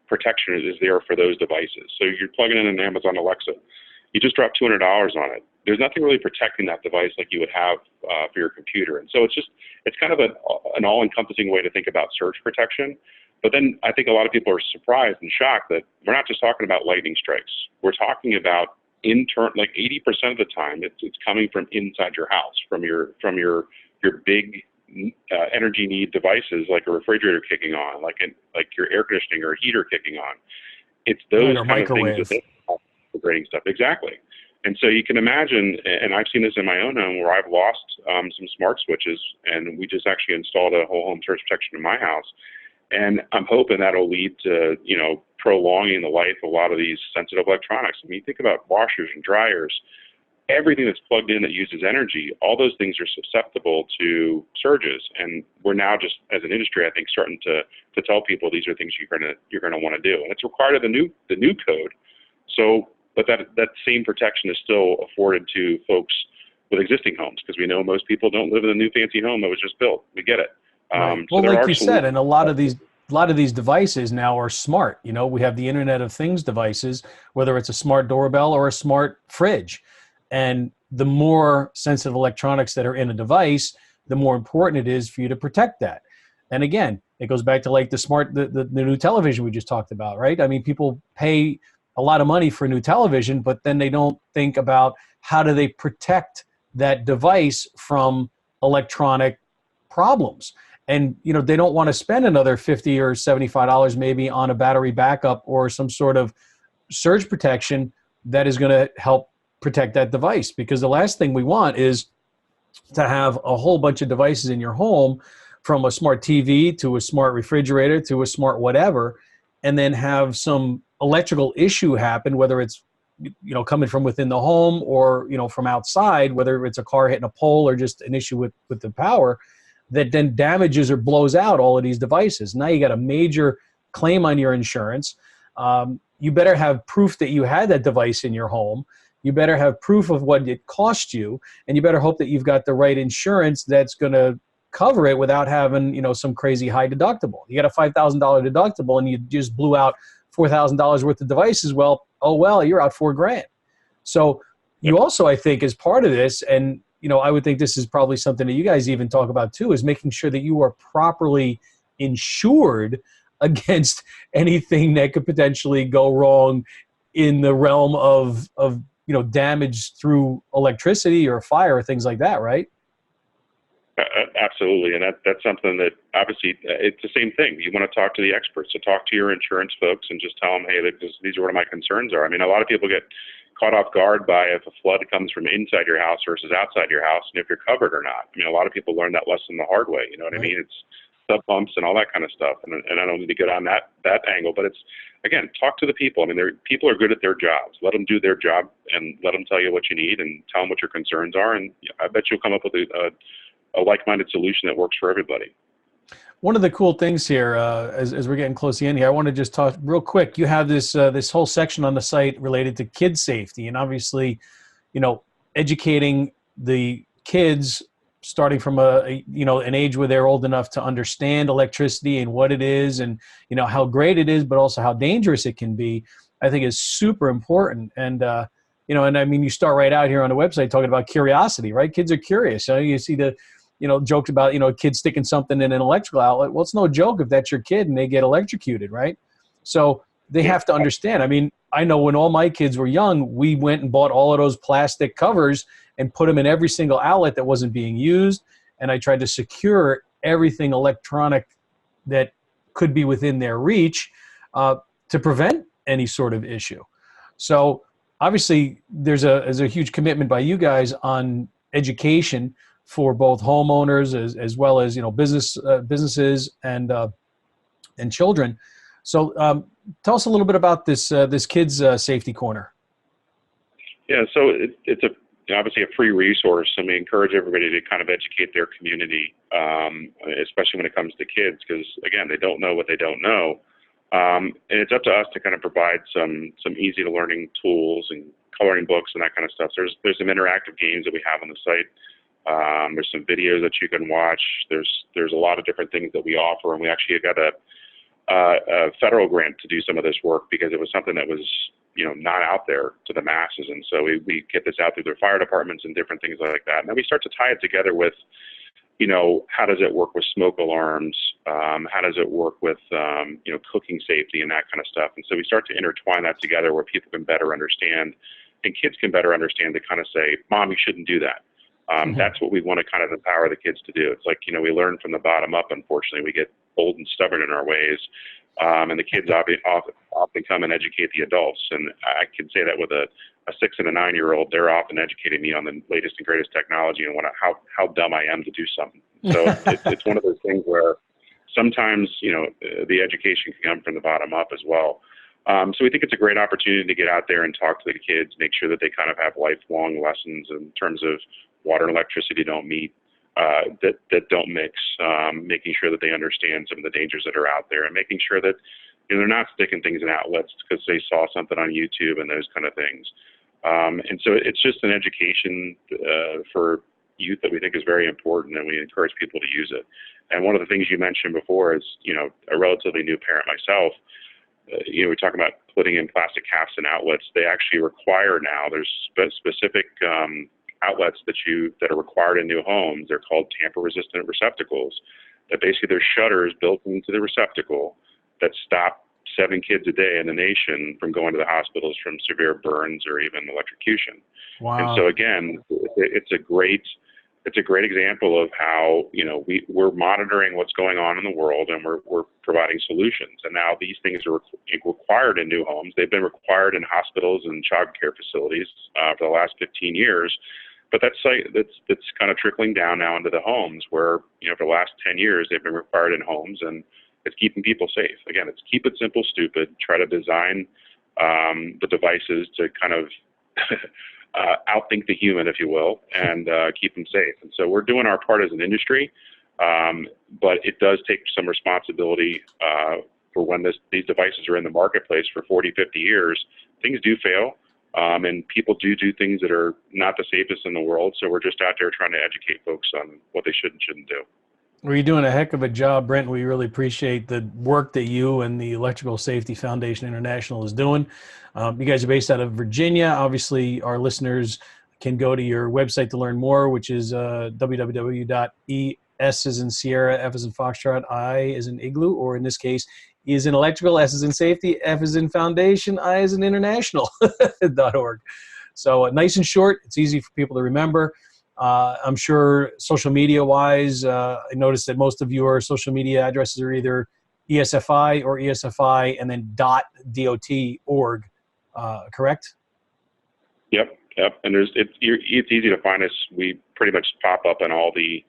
[SPEAKER 3] protection is there for those devices? So you're plugging in an Amazon Alexa, you just dropped $200 on it. There's nothing really protecting that device like you would have for your computer. And so it's kind of an all-encompassing way to think about surge protection. But then I think a lot of people are surprised and shocked that we're not just talking about lightning strikes. We're talking about like 80% of the time it's coming from inside your house, from your big energy need devices, like a refrigerator kicking on, like your air conditioning or a heater kicking on. It's those
[SPEAKER 2] Or
[SPEAKER 3] kind of things
[SPEAKER 2] microwave.
[SPEAKER 3] that the grading stuff. Exactly. And so you can imagine, and I've seen this in my own home where I've lost some smart switches, and we just actually installed a whole home surge protection in my house. And I'm hoping that'll lead to, prolonging the life of a lot of these sensitive electronics. I mean, you think about washers and dryers, everything that's plugged in that uses energy, all those things are susceptible to surges. And we're now just, as an industry, I think, starting to tell people these are things you're gonna want to do. And it's required of the new code. So, but that same protection is still afforded to folks with existing homes, because we know most people don't live in a new fancy home that was just built. We get it.
[SPEAKER 2] Right.
[SPEAKER 3] So
[SPEAKER 2] Well,
[SPEAKER 3] there
[SPEAKER 2] like
[SPEAKER 3] are
[SPEAKER 2] you said, and
[SPEAKER 3] solutions.
[SPEAKER 2] a lot of these devices now are smart. We have the Internet of Things devices, whether it's a smart doorbell or a smart fridge. And the more sensitive electronics that are in a device, the more important it is for you to protect that. And again, it goes back to like the new television we just talked about, right? I mean, people pay a lot of money for a new television, but then they don't think about how do they protect that device from electronic problems. And they don't want to spend another $50 or $75 maybe on a battery backup or some sort of surge protection that is going to help protect that device, because the last thing we want is to have a whole bunch of devices in your home, from a smart TV to a smart refrigerator to a smart whatever, and then have some electrical issue happen, whether it's coming from within the home or from outside, whether it's a car hitting a pole or just an issue with the power, that then damages or blows out all of these devices. Now you got a major claim on your insurance. You better have proof that you had that device in your home. You better have proof of what it cost you, and you better hope that you've got the right insurance that's going to cover it without having some crazy high deductible. You got a $5,000 deductible and you just blew out $4,000 worth of devices. Well, you're out $4,000. So you also, I think, as part of this, and I would think this is probably something that you guys even talk about too, is making sure that you are properly insured against anything that could potentially go wrong in the realm of damage through electricity or fire or things like that, right?
[SPEAKER 3] Absolutely, and that's something that obviously it's the same thing. You want to talk to the experts, so talk to your insurance folks and just tell them, hey, these are what my concerns are. I mean, a lot of people get caught off guard by if a flood comes from inside your house versus outside your house, and if you're covered or not. I mean, a lot of people learn that lesson the hard way. You know what I mean? It's sub bumps and all that kind of stuff, and I don't need to get on that angle, but it's, again, talk to the people. I mean, people are good at their jobs. Let them do their job and let them tell you what you need and tell them what your concerns are, and I bet you'll come up with a like-minded solution that works for everybody.
[SPEAKER 2] One of the cool things here, as we're getting close to the end here, I want to just talk real quick. You have this whole section on the site related to kid safety, and obviously, educating the kids starting from an age where they're old enough to understand electricity and what it is, and how great it is, but also how dangerous it can be, I think is super important. And and I mean, you start right out here on the website talking about curiosity, right? Kids are curious. So you see the joked about, a kid sticking something in an electrical outlet. Well, it's no joke if that's your kid and they get electrocuted, right? So they have to understand. I mean, I know when all my kids were young, we went and bought all of those plastic covers and put them in every single outlet that wasn't being used. And I tried to secure everything electronic that could be within their reach to prevent any sort of issue. So obviously there's a huge commitment by you guys on education for both homeowners as well as businesses and children. So tell us a little bit about this kids safety corner.
[SPEAKER 3] Yeah, so it's obviously a free resource, and we encourage everybody to kind of educate their community, especially when it comes to kids, because again, they don't know what they don't know, and it's up to us to kind of provide some easy to learning tools and coloring books and that kind of stuff. There's some interactive games that we have on the site. There's some videos that you can watch. There's a lot of different things that we offer, and we actually got a federal grant to do some of this work because it was something that was not out there to the masses, and so we get this out through their fire departments and different things like that. And then we start to tie it together with how does it work with smoke alarms? How does it work with cooking safety and that kind of stuff? And so we start to intertwine that together where people can better understand, and kids can better understand, to kind of say, Mom, you shouldn't do that. That's what we want to kind of empower the kids to do. It's like, we learn from the bottom up. Unfortunately, we get old and stubborn in our ways. And the kids often come and educate the adults. And I can say that with a 6 and a 9-year-old, they're often educating me on the latest and greatest technology and how dumb I am to do something. So it's one of those things where sometimes, the education can come from the bottom up as well. So we think it's a great opportunity to get out there and talk to the kids, make sure that they kind of have lifelong lessons in terms of water and electricity don't meet, that don't mix, making sure that they understand some of the dangers that are out there, and making sure that they're not sticking things in outlets because they saw something on YouTube and those kind of things. And so it's just an education for youth that we think is very important, and we encourage people to use it. And one of the things you mentioned before is, a relatively new parent myself, we're talking about putting in plastic caps and outlets. They actually require now, there's specific outlets that are required in new homes. They're called tamper-resistant receptacles. That basically there's shutters built into the receptacle that stop 7 kids a day in the nation from going to the hospitals from severe burns or even electrocution.
[SPEAKER 2] Wow.
[SPEAKER 3] And so again, it's a great example of how we're monitoring what's going on in the world, and we're providing solutions. And now these things are required in new homes. They've been required in hospitals and child care facilities for the last 15 years. But that's kind of trickling down now into the homes where, for the last 10 years, they've been required in homes, and it's keeping people safe. Again, it's keep it simple, stupid. Try to design the devices to kind of outthink the human, if you will, and keep them safe. And so we're doing our part as an industry, but it does take some responsibility for when these devices are in the marketplace for 40, 50 years. Things do fail. And people do things that are not the safest in the world. So we're just out there trying to educate folks on what they should and shouldn't do.
[SPEAKER 2] Well, you're doing a heck of a job, Brent. We really appreciate the work that you and the Electrical Safety Foundation International is doing. You guys are based out of Virginia. Obviously, our listeners can go to your website to learn more, which is www.ES as in Sierra, F as in Foxtrot, I as in Igloo, or in this case, E as in Electrical, S as in Safety, F as in Foundation, I as in International .org. So nice and short. It's easy for people to remember. I'm sure social media-wise, I noticed that most of your social media addresses are either ESFI or ESFI and then .dot.org, correct?
[SPEAKER 3] Yep. And it's easy to find us. We pretty much pop up on all the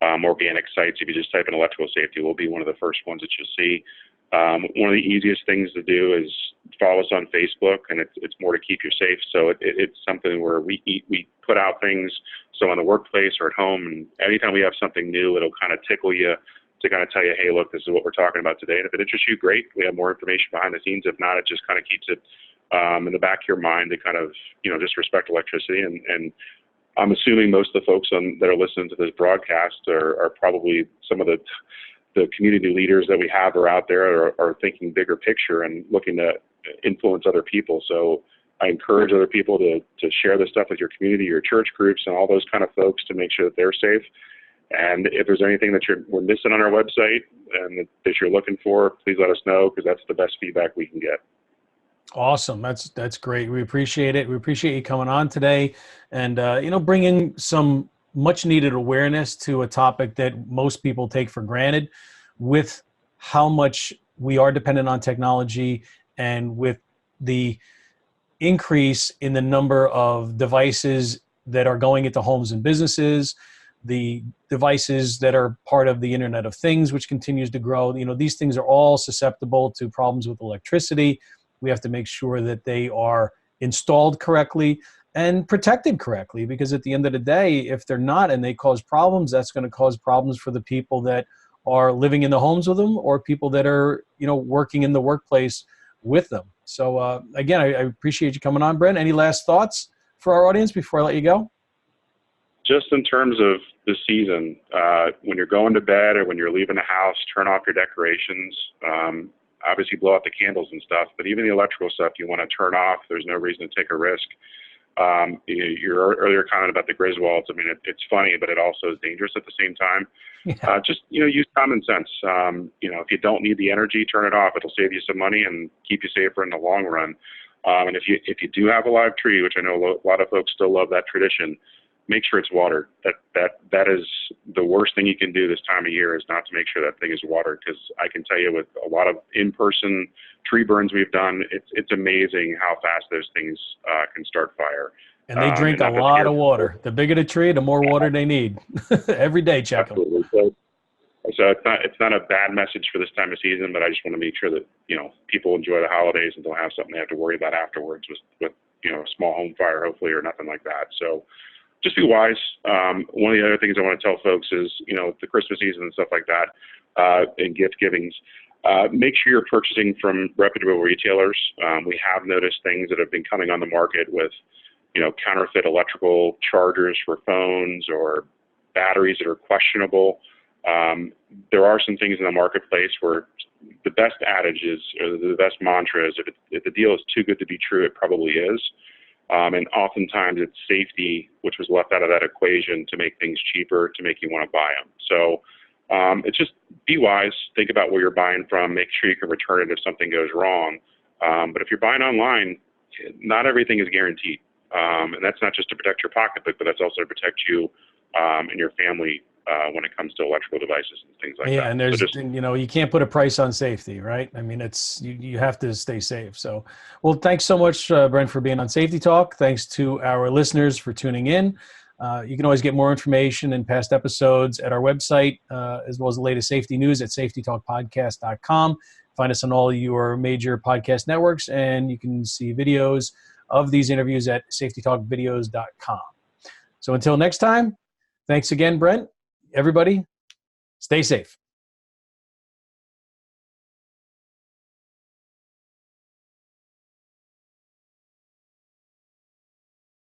[SPEAKER 3] organic sites. If you just type in electrical safety, we'll be one of the first ones that you'll see. One of the easiest things to do is follow us on Facebook, and it's more to keep you safe. So it's something where we put out things, so in the workplace or at home, and anytime we have something new, it'll kind of tickle you to kind of tell you, hey, look, this is what we're talking about today. And if it interests you, great. We have more information behind the scenes. If not, it just kind of keeps it in the back of your mind to kind of, just respect electricity. And I'm assuming most of the folks that are listening to this broadcast are probably some of the community leaders that we have are out there are thinking bigger picture and looking to influence other people. So I encourage other people to share this stuff with your community, your church groups, and all those kind of folks to make sure that they're safe. And if there's anything that we're missing on our website and that you're looking for, please let us know, because that's the best feedback we can get.
[SPEAKER 2] Awesome. That's great. We appreciate it. We appreciate you coming on today and, bringing some much needed awareness to a topic that most people take for granted, with how much we are dependent on technology, and with the increase in the number of devices that are going into homes and businesses, the devices that are part of the Internet of Things, which continues to grow. These things are all susceptible to problems with electricity. We have to make sure that they are installed correctly and protected correctly, because at the end of the day, if they're not and they cause problems, that's going to cause problems for the people that are living in the homes with them, or people that are, working in the workplace with them. So again, I appreciate you coming on, Brent. Any last thoughts for our audience before I let you go?
[SPEAKER 3] Just in terms of the season, when you're going to bed or when you're leaving the house, turn off your decorations. Obviously blow out the candles and stuff, but even the electrical stuff you want to turn off. There's no reason to take a risk. Your earlier comment about the Griswolds, it's funny, but it also is dangerous at the same time. Yeah. Just, use common sense. If you don't need the energy, turn it off. It'll save you some money and keep you safer in the long run. And if you do have a live tree, which I know a lot of folks still love that tradition, make sure it's watered. That is the worst thing you can do this time of year, is not to make sure that thing is watered, because I can tell you, with a lot of in-person tree burns we've done, it's amazing how fast those things can start fire.
[SPEAKER 2] And they drink a lot of water. The bigger the tree, the more water they need. Every day, check them.
[SPEAKER 3] Absolutely. So it's not a bad message for this time of season, but I just want to make sure that, people enjoy the holidays and don't have something they have to worry about afterwards with a small home fire, hopefully, or nothing like that. So just be wise. One of the other things I want to tell folks is, the Christmas season and stuff like that, and gift givings, make sure you're purchasing from reputable retailers. We have noticed things that have been coming on the market with, counterfeit electrical chargers for phones or batteries that are questionable. There are some things in the marketplace where the best adage is, or the best mantra is, if the deal is too good to be true, it probably is. And oftentimes it's safety, which was left out of that equation to make things cheaper, to make you want to buy them. So it's just be wise, think about where you're buying from, make sure you can return it if something goes wrong. But if you're buying online, not everything is guaranteed. And that's not just to protect your pocketbook, but that's also to protect you and your family when it comes to electrical devices and things like that.
[SPEAKER 2] Yeah, and there's, you can't put a price on safety, right? I mean, it's you have to stay safe. So, well, thanks so much, Brent, for being on Safety Talk. Thanks to our listeners for tuning in. You can always get more information and past episodes at our website, as well as the latest safety news at safetytalkpodcast.com. Find us on all your major podcast networks, and you can see videos of these interviews at safetytalkvideos.com. So until next time, thanks again, Brent. Everybody, stay safe.